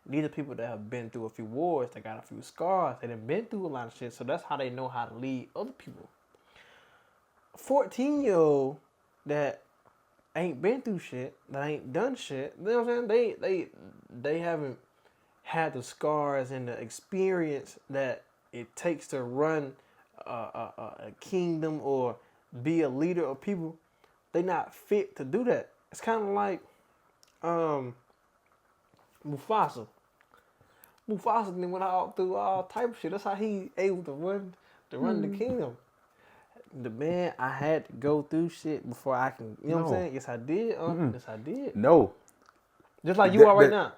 Speaker 2: these are people that have been through a few wars. They got a few scars. They done been through a lot of shit. So that's how they know how to lead other people. A 14-year-old that ain't been through shit, that ain't done shit. You know what I'm saying? They haven't had the scars and the experience that it takes to run a kingdom or be a leader of people. They not fit to do that. It's kind of like Mufasa. Mufasa went out through all type of shit. That's how he able to run the kingdom. The man, I had to go through shit before I can. You know what I'm saying? Yes, I did. Yes, I did.
Speaker 1: No.
Speaker 2: Just like you are right now.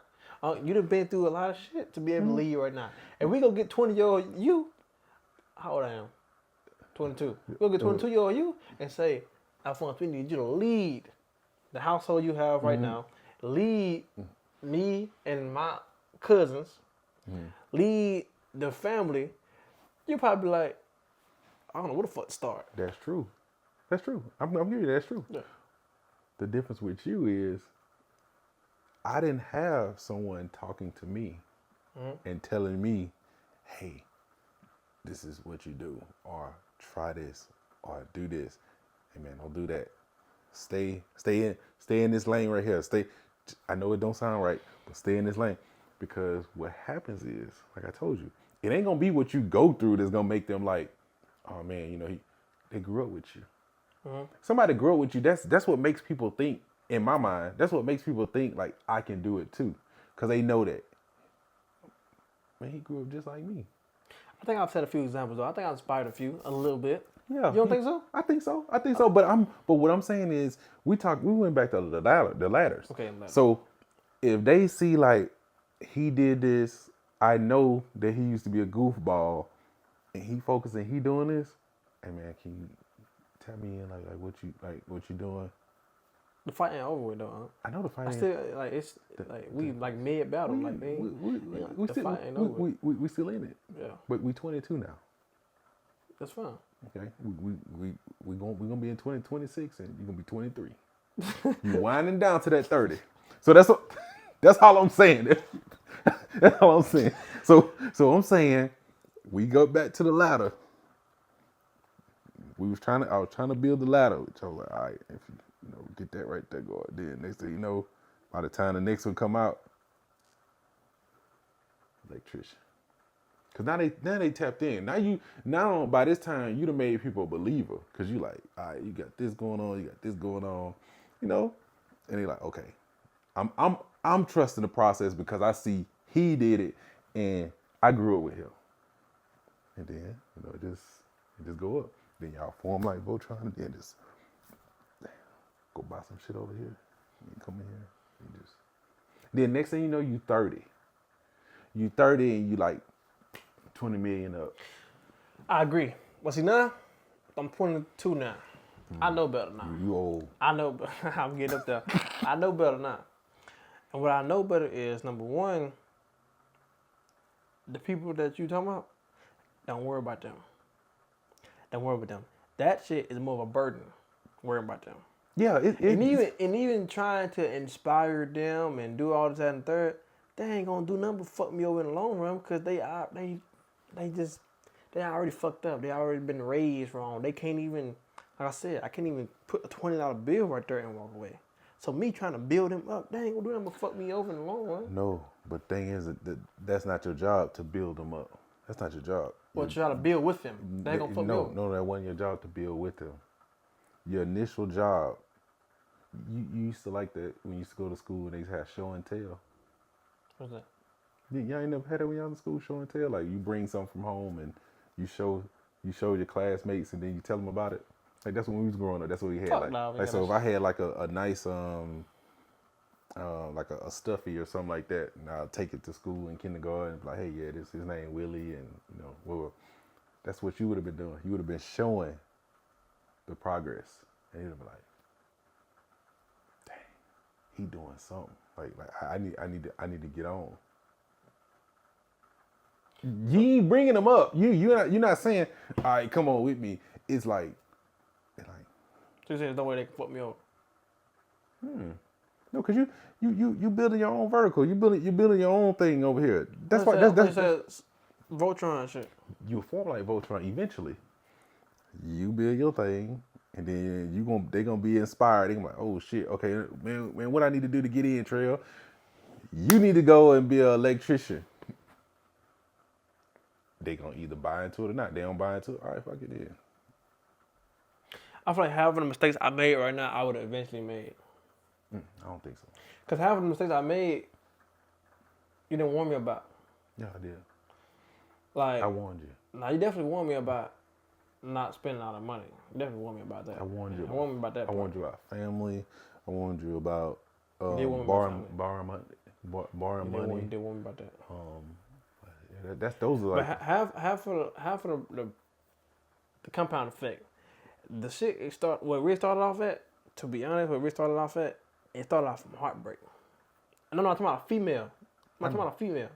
Speaker 2: You done been through a lot of shit to be able to lead you right now. And we gonna get 20-year-old you. How old I am? 22. We gonna get 22-year-old you and say, Alphonse, we need you to lead the household you have right now. Lead me and my cousins. Lead the family. You probably be like, I don't know where the fuck to start.
Speaker 1: That's true. I'm giving you that's true. Yeah. The difference with you is I didn't have someone talking to me and telling me, hey, this is what you do, or try this, or do this. Hey man, don't do that. Stay in this lane right here. I know it don't sound right, but stay in this lane. Because what happens is, like I told you, it ain't gonna be what you go through that's gonna make them like, oh man, they grew up with you. Somebody grew up with you. That's what makes people think, in my mind, that's what makes people think like I can do it too. Cause they know that. Man, he grew up just like me.
Speaker 2: I think I've said a few examples though. I think I inspired a few, a little bit.
Speaker 1: Yeah.
Speaker 2: You don't think so?
Speaker 1: I think so. But what I'm saying is we went back to the ladders.
Speaker 2: Okay.
Speaker 1: So if they see like he did this, I know that he used to be a goofball and he focusing, he doing this. Hey man, can you tell me in what you doing?
Speaker 2: The fight ain't over with though. Huh?
Speaker 1: I know the fight.
Speaker 2: I still like it's we like mid battle. Like they, the fight ain't over.
Speaker 1: We still in it.
Speaker 2: Yeah,
Speaker 1: but we 22 now.
Speaker 2: that's fine.
Speaker 1: Okay, we gonna be in 2026 and you're gonna be 23. You winding down to that 30. So that's all I'm saying. That's all I'm saying. So I'm saying we go back to the ladder. I was trying to build the ladder, which I was like, all right, if you get that right there going, then next thing you know, by the time the next one come out, electrician. Cause now they tapped in. Now by this time you done made people a believer. Cause you like, all right, you got this going on, you got this going on, and they like, okay, I'm trusting the process because I see he did it and I grew up with him. And then, it just go up. Then y'all form like Voltron and then just go buy some shit over here. And come in here and just. Then next thing you know, you 30. You 30 and you like 20 million up.
Speaker 2: I agree. But see now, I'm 22 now. I know better now.
Speaker 1: You old.
Speaker 2: I know. I'm getting up there. I know better now. And what I know better is, number one, the people that you talking about, don't worry about them. Don't worry about them. That shit is more of a burden. Worry about them.
Speaker 1: Yeah,
Speaker 2: and even trying to inspire them and do all this that and third, they ain't gonna do nothing but fuck me over in the long run because they already fucked up. They already been raised wrong. They can't even, like I said, I can't even put a $20 bill right there and walk away. So me trying to build them up, they ain't gonna do nothing but fuck me over in the long run.
Speaker 1: No, but thing is that's not your job to build them up. That's not your job.
Speaker 2: But you try to build with them. They ain't gonna fuck me over.
Speaker 1: No, that wasn't your job to build with them. Your initial job, you used to like that when you used to go to school and they had show and tell.
Speaker 2: What's that?
Speaker 1: Y'all ain't never had that when y'all in school, show and tell? Like you bring something from home and you show your classmates and then you tell them about it. Like that's when we was growing up. That's what we had. So if I had like a nice like a stuffy or something like that, and I'll take it to school in kindergarten and be like, hey, yeah, this his name Willie, and well, that's what you would have been doing. You would have been showing the progress, and you'd be like, dang, he doing something. Like I need to get on. You ain't bringing them up. You're not saying, all right, come on with me. It's like.
Speaker 2: So you saying there's no way they can fuck me over?
Speaker 1: No, cause you building your own vertical. You building your own thing over here. That's why that's
Speaker 2: Voltron and shit.
Speaker 1: You form like Voltron eventually. You build your thing, and then they gonna be inspired. They gonna be like, oh shit, okay, man, what I need to do to get in, Trell? You need to go and be an electrician. They gonna either buy into it or not. They don't buy into it. All right, fuck it then.
Speaker 2: I feel like half of the mistakes I made right now, I would have eventually made.
Speaker 1: I don't think so.
Speaker 2: Because half of the mistakes I made, you didn't warn me about.
Speaker 1: Yeah, I did.
Speaker 2: Like
Speaker 1: I warned you.
Speaker 2: Now, you definitely warned me about not spending all the money. You definitely warned me about that.
Speaker 1: I warned you.
Speaker 2: I warned me about that.
Speaker 1: I warned you about family. I warned you about borrowing money.
Speaker 2: You did warn me about that.
Speaker 1: Those are like.
Speaker 2: But half of the compound effect. The shit where we started off at, to be honest, it started off from heartbreak. And I'm not talking about a female. I'm not talking about a female.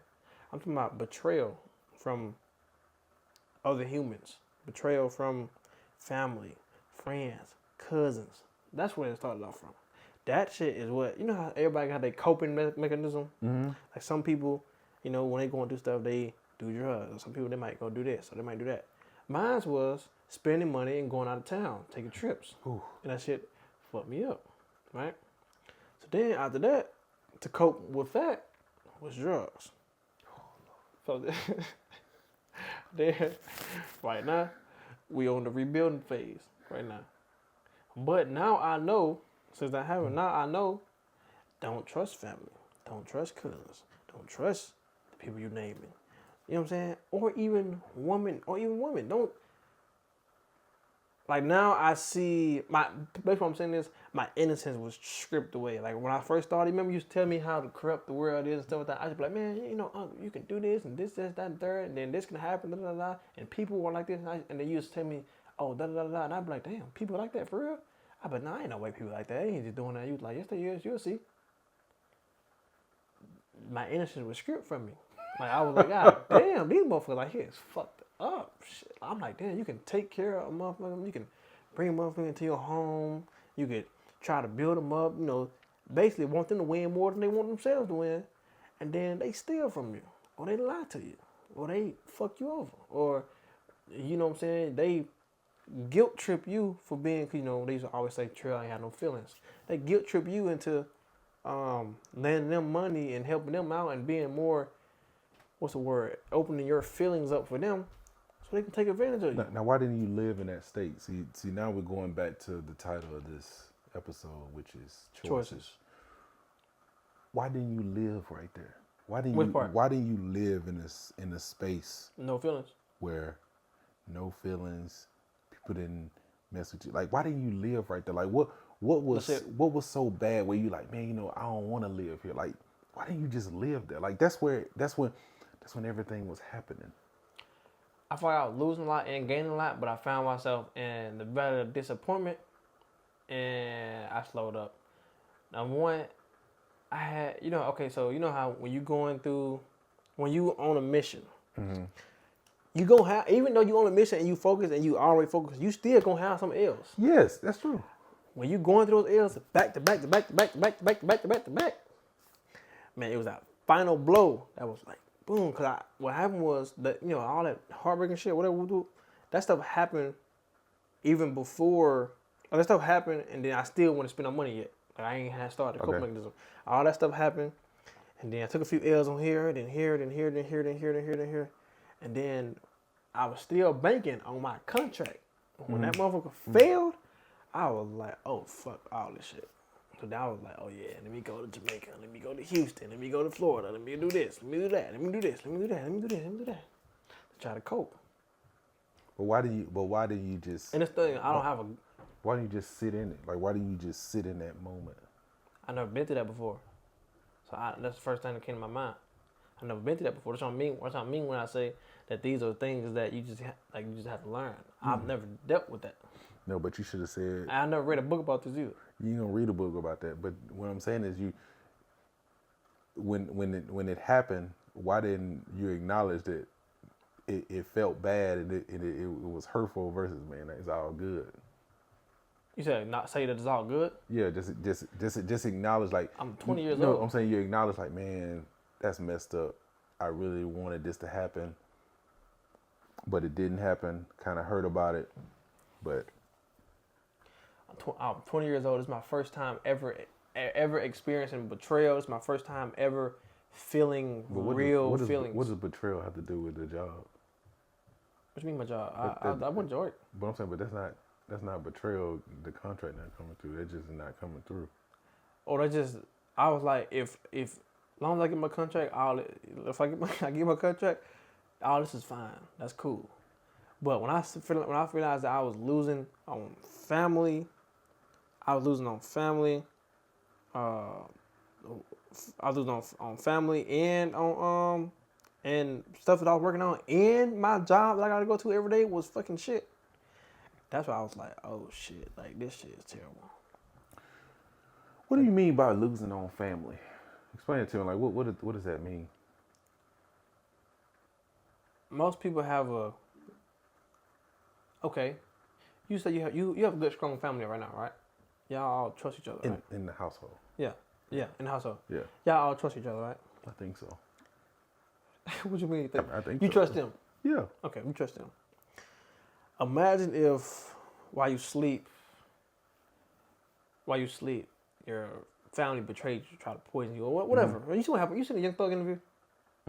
Speaker 2: I'm talking about betrayal from other humans. Betrayal from family, friends, cousins. That's where it started off from. That shit is what, you know how everybody got their coping mechanism? Mm-hmm. Like some people, when they going through stuff, they do drugs. Some people, they might go do this, or they might do that. Mine was spending money and going out of town, taking trips. Ooh. And that shit fucked me up, right? So then after that, to cope with that was drugs. So then right now, we on the rebuilding phase right now. But now I know, since that happened, now I know, don't trust family, don't trust cousins, don't trust the people you naming. You know what I'm saying? Or even women, don't. Like now I see basically what I'm saying is my innocence was stripped away. Like when I first started, remember you used to tell me how corrupt the world is and stuff like that. I just be like, man, you know, Uncle, you can do this and this, that, and third, and then this can happen, da da da. And people were like this, and they used to tell me, oh, da da da, and I'd be like, damn, people like that for real? I be like, nah, ain't no way people like that. They ain't just doing that. You was like, yes, they is. You'll see. My innocence was stripped from me. Like I was like, God damn, these motherfuckers like here is fucked up. Shit. I'm like, damn, you can take care of a motherfucker. You can bring a motherfucker into your home. You could try to build them up. You know, basically want them to win more than they want themselves to win, and then they steal from you, or they lie to you, or they fuck you over, or you know what I'm saying? They guilt trip you for being, you know, they used to always say Trell ain't had no feelings. They guilt trip you into lending them money and helping them out and being more, what's the word, opening your feelings up for them so they can take advantage of you.
Speaker 1: Now, why didn't you live in that state? See, now we're going back to the title of this episode, which is choices. Why didn't you live right there? Why didn't you live in a space
Speaker 2: No feelings
Speaker 1: where no feelings, people didn't mess with you? Like, why didn't you live right there? Like, what was so bad where you like, man, you know, I don't want to live here. Like, why didn't you just live there? Like, that's when everything was happening.
Speaker 2: I felt like I was losing a lot and gaining a lot, but I found myself in the better of disappointment, and I slowed up. Number one, I had, you know, okay, so you know how when you on a mission,
Speaker 1: Mm-hmm.
Speaker 2: you gonna have, even though you on a mission and you focus and you already focus, you still gonna have some L's.
Speaker 1: Yes, that's true.
Speaker 2: When you going through those L's back to back to back to back to back to back to back to back to back, man, it was that final blow that was like boom. Cause what happened was that, you know, all that heartbreaking shit, whatever we do, that stuff happened even before. Like, that stuff happened, and then I still want to spend no money yet. Like, I ain't had started the coping mechanism. All that stuff happened, and then I took a few L's on here, then here, then here, then here, then here, then here, then here, and then I was still banking on my contract. When that motherfucker failed, I was like, oh fuck all this shit. So then I was like, oh yeah, let me go to Jamaica, let me go to Houston, let me go to Florida, let me do this, let me do that, let me do this, let me do that, let me do this, let me do that. To try to cope.
Speaker 1: But why did you just?
Speaker 2: And this thing, I don't have a.
Speaker 1: Why didn't you just sit in it? Like, why didn't you just sit in that moment?
Speaker 2: I never been through that before. So that's the first thing that came to my mind. I never been through that before. That's what I mean when I say that these are things that you just have to learn. I've never dealt with that.
Speaker 1: No, but you should have said.
Speaker 2: I never read a book about this either.
Speaker 1: You ain't gonna read a book about that. But what I'm saying is, when it happened, why didn't you acknowledge that it felt bad and it was hurtful versus, man, it's all good.
Speaker 2: You said not say that it's all good?
Speaker 1: Yeah, just acknowledge, like,
Speaker 2: I'm 20 years
Speaker 1: no,
Speaker 2: old.
Speaker 1: I'm saying you acknowledge, like, man, that's messed up. I really wanted this to happen, but it didn't happen. Kind of hurt about it, but
Speaker 2: I'm 20 years old. It's my first time ever experiencing betrayal. It's my first time ever feeling real feelings.
Speaker 1: What does betrayal have to do with the job?
Speaker 2: What do you mean my job? I went to work.
Speaker 1: But I'm saying, but that's not betrayal. The contract not coming through. That just not coming through.
Speaker 2: Or I was like, if as long as I get my contract, if I get my contract, all this is fine. That's cool. But when I realized that I was losing on family, I was losing on family. I was losing on family and on and stuff that I was working on, and my job that I gotta go to every day was fucking shit. That's why I was like, oh shit, like this shit is terrible.
Speaker 1: What do you mean by losing on family? Explain it to me. Like, what does that mean?
Speaker 2: Most people have okay. You say you have a good strong family right now, right? Y'all all trust each other, right?
Speaker 1: In the household.
Speaker 2: Yeah, in the household.
Speaker 1: Yeah.
Speaker 2: Y'all all trust each other, right?
Speaker 1: I think so.
Speaker 2: What you mean you think?
Speaker 1: I think
Speaker 2: you
Speaker 1: so.
Speaker 2: trust them?
Speaker 1: Yeah.
Speaker 2: Okay, we trust them. Imagine if while you sleep, while you sleep, your family betrayed you, try to poison you, or whatever. You see what happened? You seen the Young Thug interview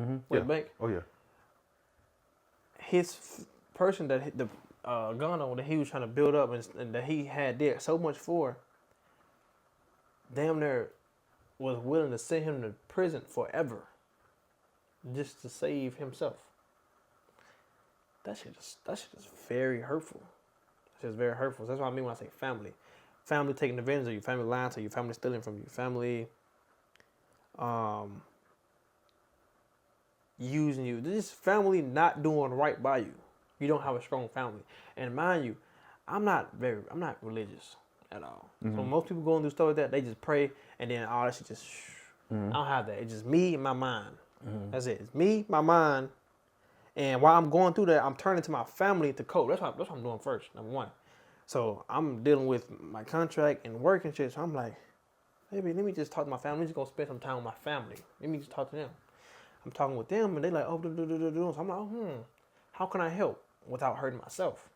Speaker 1: Mm-hmm.
Speaker 2: with
Speaker 1: Yeah.
Speaker 2: the bank?
Speaker 1: Oh yeah.
Speaker 2: His person that hit the gun on that he was trying to build up and that he had did so much for, damn near was willing to send him to prison forever just to save himself. That shit is very hurtful. That shit is very hurtful. That's what I mean when I say family. Family taking advantage of you, family lying to you, family stealing from you, family using you. This family not doing right by you. You don't have a strong family. And mind you, I'm not religious at all. So when most people going through stuff like that, they just pray and then all that shit just I don't have that. It's just me and my mind. That's it. It's me, my mind. And while I'm going through that, I'm turning to my family to cope. That's what I'm doing first, number one. So I'm dealing with my contract and work and shit. So I'm like, maybe let me just talk to my family. I'm just gonna spend some time with my family. Let me just talk to them. I'm talking with them and they like, oh, so I'm like, how can I help without hurting myself?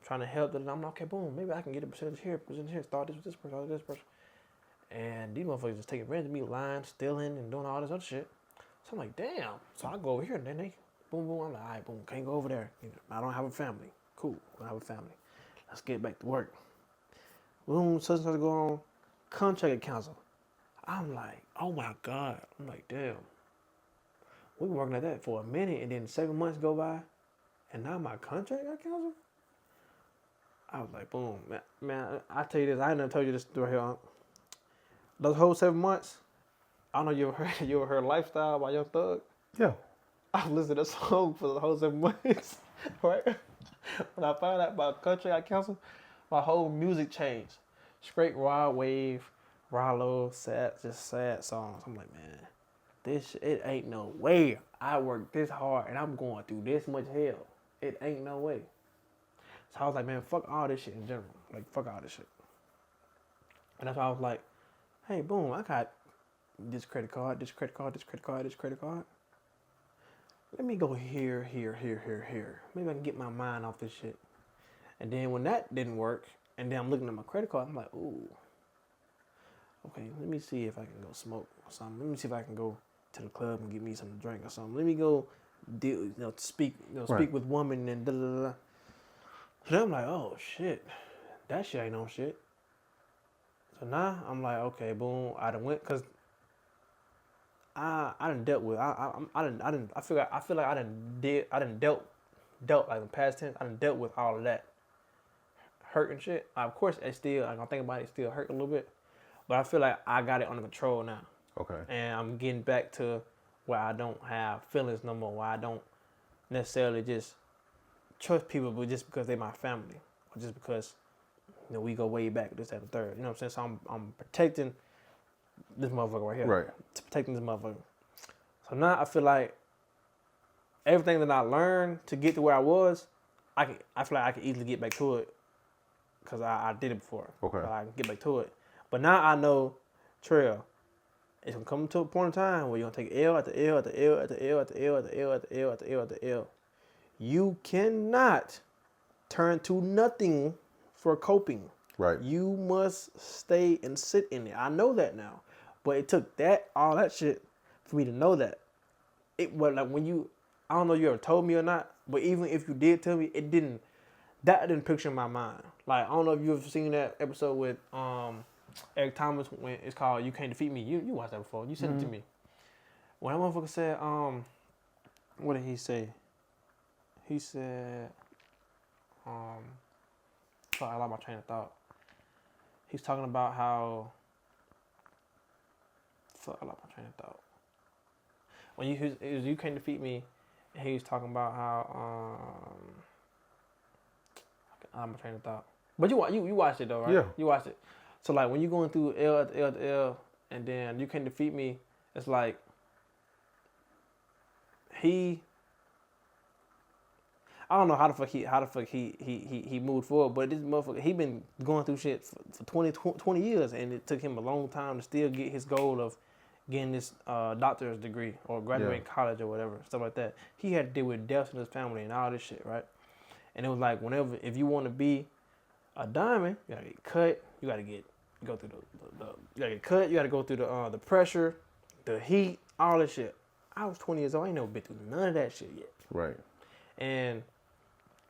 Speaker 2: I'm trying to help them. I'm like, okay, boom, maybe I can get a percentage here, start this with this person, start this person. And these motherfuckers just taking advantage of me, lying, stealing, and doing all this other shit. So I'm like, damn. So I go over here and then they, boom, boom. I'm like, all right, boom, can't go over there. I don't have a family. Cool, I don't have a family. Let's get back to work. Boom, such and such go on. Contract counsel. I'm like, oh my God. I'm like, damn. We been working at that for a minute and then 7 months go by and now my contract got canceled? I was like, boom. Man, I tell you this, I ain't never told you this story here, Unc. Those whole 7 months, I don't know you ever heard Lifestyle by Young Thug?
Speaker 1: Yeah.
Speaker 2: I listened to that song for the whole 7 months, right? When I found out about country got canceled, my whole music changed. Straight raw wave, raw low, sad songs. I'm like, man, it ain't no way I worked this hard and I'm going through this much hell. It ain't no way. So I was like, man, fuck all this shit in general. Like, fuck all this shit. And that's why I was like, hey, boom, I got this credit card, this credit card, this credit card, this credit card. Let me go here. Maybe I can get my mind off this shit. And then when that didn't work, and then I'm looking at my credit card, I'm like, ooh. Okay, let me see if I can go smoke or something. Let me see if I can go to the club and get me something to drink or something. Let me go speak with women and da da da. So then I'm like, oh shit, that shit ain't no shit. So now I'm like, okay, boom, I done went, cause I done dealt with I feel like I done dealt like in past tense. I done dealt with all of that hurt and shit. Of course, it still, like, I think about it, it still hurt a little bit, but I feel like I got it under control now.
Speaker 1: Okay.
Speaker 2: And I'm getting back to where I don't have feelings no more. Where I don't necessarily just trust people, but just because they're my family, or just because we go way back, this, that, and third. You know what I'm saying? So I'm protecting this motherfucker right here.
Speaker 1: Right.
Speaker 2: Protecting this motherfucker. So now I feel like everything that I learned to get to where I was, I feel like I can easily get back to it because I did it before.
Speaker 1: Okay.
Speaker 2: So I can get back to it. But now I know, Trell, it's gonna come to a point in time where you're gonna take L after L after L after L after L after L after L after L after L. You cannot turn to nothing for coping.
Speaker 1: Right.
Speaker 2: You must stay and sit in it. I know that now. But it took all that shit for me to know that. It was like when you, I don't know if you ever told me or not, but even if you did tell me, that didn't picture in my mind. Like, I don't know if you've ever seen that episode with Eric Thomas when it's called You Can't Defeat Me. You watched that before. You sent it to me. When that motherfucker said, what did he say? He said, fuck, I lost my train of thought. He's talking about how, fuck, I lost my train of thought. When you can't defeat me, and he was talking about how, I lost my train of thought. But you watched it though, right?
Speaker 1: Yeah.
Speaker 2: You watched it. So like when you're going through L after L after L, and then you can't defeat me, it's like I don't know how the fuck he moved forward, but this motherfucker, he been going through shit for 20 years, and it took him a long time to still get his goal of getting this doctor's degree or graduating college or whatever, stuff like that. He had to deal with deaths in his family and all this shit, right? And it was like, if you want to be a diamond, you gotta get cut, you gotta get go through you gotta get cut. You gotta go through the pressure, the heat, all this shit. I was 20 years old. I ain't never been through none of that shit yet.
Speaker 1: Right.
Speaker 2: And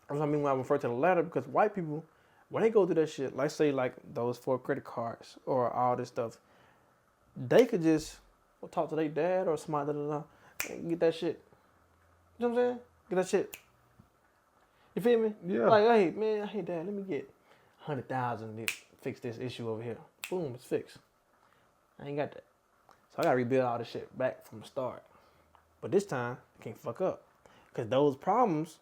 Speaker 2: that's what I mean when I refer to the latter, because white people, when they go through that shit, like say like those 4 credit cards or all this stuff, they could just talk to their dad or somebody and get that shit. You know what I'm saying? Get that shit. You feel me?
Speaker 1: Yeah.
Speaker 2: Like, hey man, hey dad, let me get 100,000 to fix this issue over here. Boom, it's fixed. I ain't got that. So I gotta rebuild all this shit back from the start. But this time, I can't fuck up. Because those problems,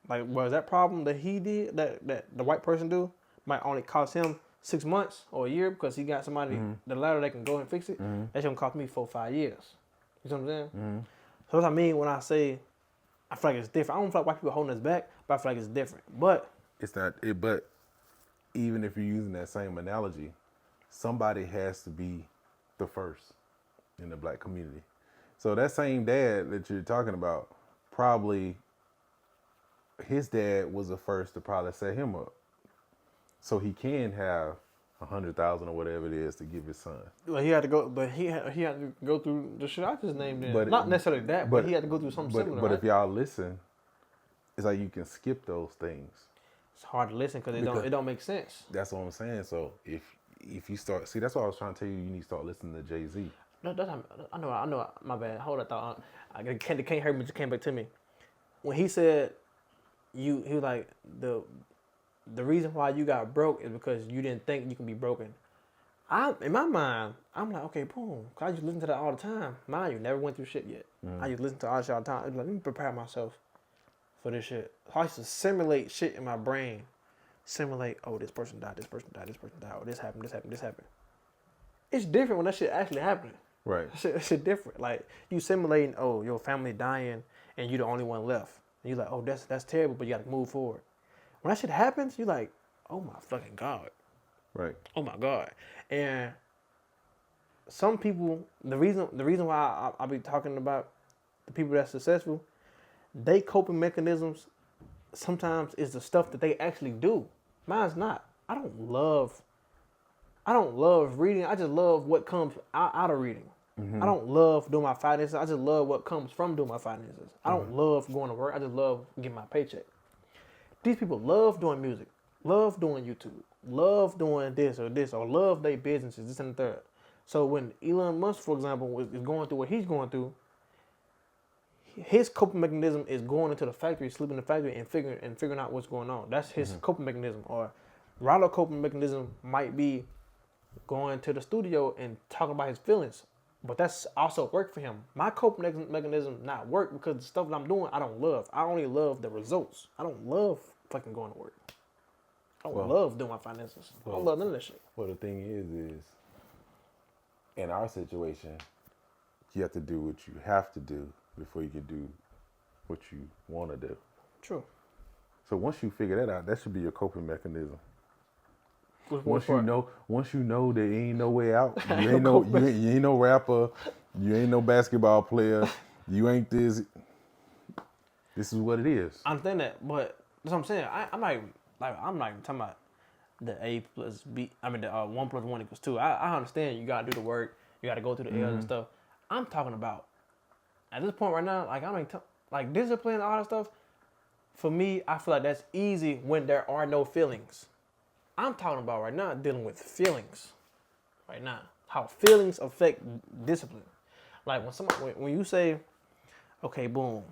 Speaker 2: like, was that problem that he did, that the white person do, might only cost him 6 months or a year because he got somebody, the latter that can go and fix it. That's gonna cost me 4 or 5 years. You know what I'm saying? So that's what I mean when I say, I feel like it's different. I don't feel like white people holding us back, but I feel like it's different. But
Speaker 1: It's not it, but even if you're using that same analogy, somebody has to be the first in the black community. So that same dad that you're talking about, probably his dad was the first to probably set him up, so he can have 100,000 or whatever it is to give his son.
Speaker 2: well, he had to go. But he had to go through the shit I just named. Not necessarily that, but he had to go through something similar.
Speaker 1: But
Speaker 2: right?
Speaker 1: if y'all listen, it's like you can skip those things.
Speaker 2: It's hard to listen because it don't make sense.
Speaker 1: That's what I'm saying. So if you start, see, that's what I was trying to tell you. You need to start listening to Jay-Z.
Speaker 2: No, I know. My bad. Hold that thought. I can't hear me. Just came back to me. When he said, he was like the reason why you got broke is because you didn't think you can be broken. In my mind, I'm like, okay, boom. Cause I just listen to that all the time. Mind you, never went through shit yet. I just listen to all this shit all the time. It's like, let me prepare myself for this shit. So I used to simulate shit in my brain. Simulate, oh, this person died, this person died, this person died, oh, this happened, this happened, this happened. It's different when that shit actually happening.
Speaker 1: Right.
Speaker 2: Shit different. Like, you simulating, oh, your family dying and you the only one left. And you're like, oh, that's terrible, but you got to move forward. When that shit happens, you're like, oh my fucking God.
Speaker 1: Right.
Speaker 2: Oh my God. And some people, the reason why I be talking about the people that's successful, they coping mechanisms sometimes is the stuff that they actually do. Mine's not. I don't love reading. I just love what comes out of reading. I don't love doing my finances. I just love what comes from doing my finances. I don't love going to work. I just love getting my paycheck. These people love doing music, love doing YouTube, love doing this, or love their businesses, this and the third. So when Elon Musk, for example, is going through what he's going through, his coping mechanism is going into the factory, sleeping in the factory, and figuring out what's going on. That's his coping mechanism. Or Rollo's coping mechanism might be going to the studio and talking about his feelings. But that's also work for him. My coping mechanism not work because the stuff that I'm doing, I don't love. I only love the results. I don't love fucking going to work. I don't love doing my finances. I don't love none of that shit.
Speaker 1: Well, the thing is in our situation, you have to do what you have to do before you can do what you want to do.
Speaker 2: True.
Speaker 1: So once you figure that out, that should be your coping mechanism.
Speaker 2: Once you
Speaker 1: know there ain't no way out. You ain't no rapper. You ain't no basketball player. You ain't this. This is what it is.
Speaker 2: I understand that, but that's what I'm saying. I'm not even talking about the A plus B. I mean the 1 + 1 = 2. I understand you gotta do the work. You gotta go through the L's and stuff. I'm talking about at this point right now. Like I ain't like discipline and all that stuff. For me, I feel like that's easy when there are no feelings. I'm talking about right now dealing with feelings. Right now, how feelings affect discipline. Like when you say, okay, boom,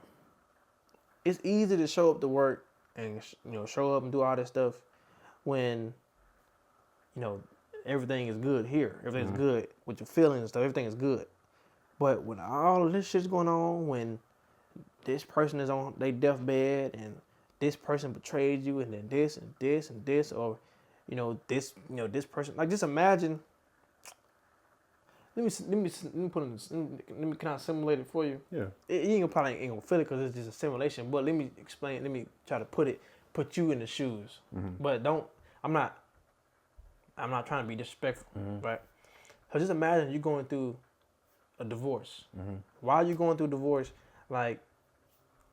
Speaker 2: it's easy to show up to work and show up and do all this stuff when everything is good here. Everything's good with your feelings and stuff. Everything is good. But when all of this shit's going on, when this person is on their deathbed and this person betrayed you, and then this and this and this, or this person, like just imagine. Let me put in. Let me kind of simulate it for you.
Speaker 1: Yeah.
Speaker 2: You probably ain't gonna feel it because it's just a simulation. But let me explain. Let me try to put you in the shoes. But I'm not trying to be disrespectful, right? So just imagine you going through a divorce. While you're going through divorce, like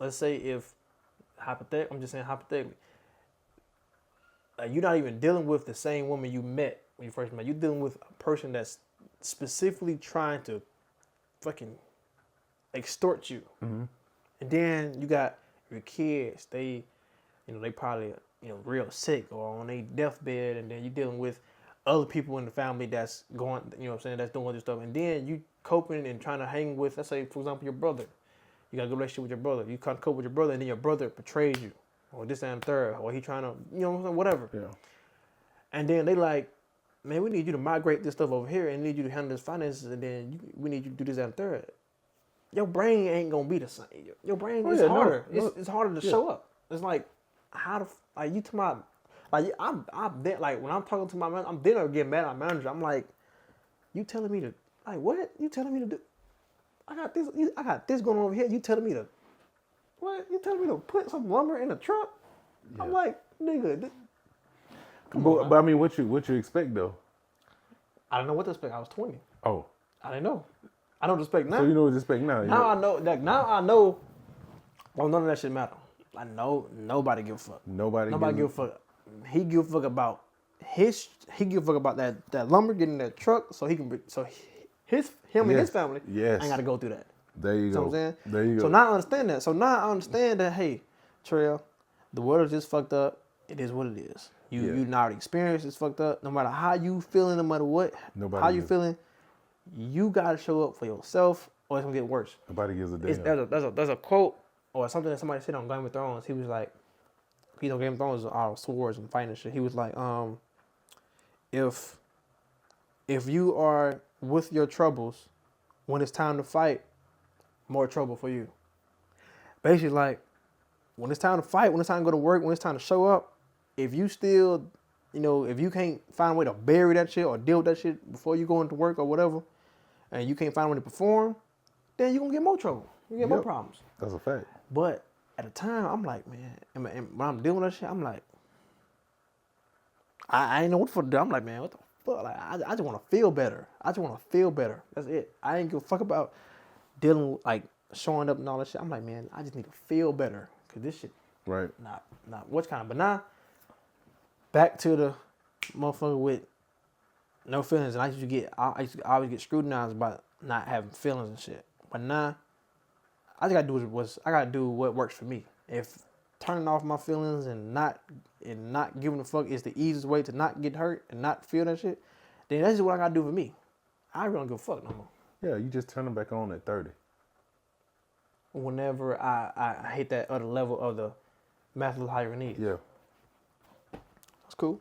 Speaker 2: let's say if I'm just saying hypothetically, like you're not even dealing with the same woman you met when you first met. You're dealing with a person that's specifically trying to fucking extort you.
Speaker 1: Mm-hmm.
Speaker 2: And then you got your kids. They probably, real sick or on their deathbed. And then you're dealing with other people in the family that's going, that's doing this stuff. And then you coping and trying to hang with, let's say, for example, your brother. You got a good relationship with your brother. You can't cope with your brother, and then your brother betrays you. Or this and the third. Or he trying to, whatever.
Speaker 1: Yeah.
Speaker 2: And then they like, man, we need you to migrate this stuff over here and need you to handle this finances. And then we need you to do this and the third. Your brain ain't going to be the same. Your brain is harder. It's harder to show up. It's like, you to my, like, I'm there, like, when I'm talking to my manager, I'm there to get mad at my manager. I'm like, you telling me to, like, what? You telling me to do? I got this going on over here. You telling me to, what? You telling me to put some lumber in the truck? Yeah. I'm like, nigga.
Speaker 1: But I mean, what you expect though?
Speaker 2: I didn't know what to expect. I was 20.
Speaker 1: Oh.
Speaker 2: I didn't know. I know what to expect now.
Speaker 1: So you know what to expect now?
Speaker 2: Now I know. Like, now I know. Well, none of that shit matter. I know nobody give a fuck. Nobody give a fuck. He give a fuck about He give a fuck about that lumber getting in that truck, so him and his family ain't got to go through that.
Speaker 1: There you go.
Speaker 2: You know what I'm saying?
Speaker 1: There you go.
Speaker 2: So now I understand that. So now I understand that. Hey, Trell, the world is just fucked up. It is what it is. You now experienced it's fucked up. No matter how you feeling, no matter what, how you feeling, you gotta show up for yourself, or it's gonna get worse.
Speaker 1: Nobody gives a damn.
Speaker 2: There's a quote or something that somebody said on Game of Thrones. He was like, Game of Thrones is all swords and fighting and shit. He was like, if you are with your troubles, when it's time to fight, more trouble for you. Basically, like, when it's time to fight, when it's time to go to work, when it's time to show up, if you still, if you can't find a way to bury that shit or deal with that shit before you go into work or whatever, and you can't find a way to perform, then you're going to get more trouble. You get more problems.
Speaker 1: That's a fact.
Speaker 2: But at the time, I'm like, man, and when I'm dealing with that shit, I'm like, I ain't know what to do. I'm like, man, what the fuck? Like, I just want to feel better. I just want to feel better. That's it. I ain't give a fuck about dealing with, like, showing up and all that shit. I'm like, man, I just need to feel better. Because this shit, not what's kind of, but now, back to the motherfucker with no feelings. And I always get scrutinized about not having feelings and shit. But now, I just gotta do what works for me. If turning off my feelings and not giving a fuck is the easiest way to not get hurt and not feel that shit, then that's just what I gotta do for me. I really don't give a fuck no more.
Speaker 1: Yeah, you just turn them back on at 30.
Speaker 2: Whenever I hit that other level of the Maslow's hierarchy needs.
Speaker 1: Yeah.
Speaker 2: That's cool.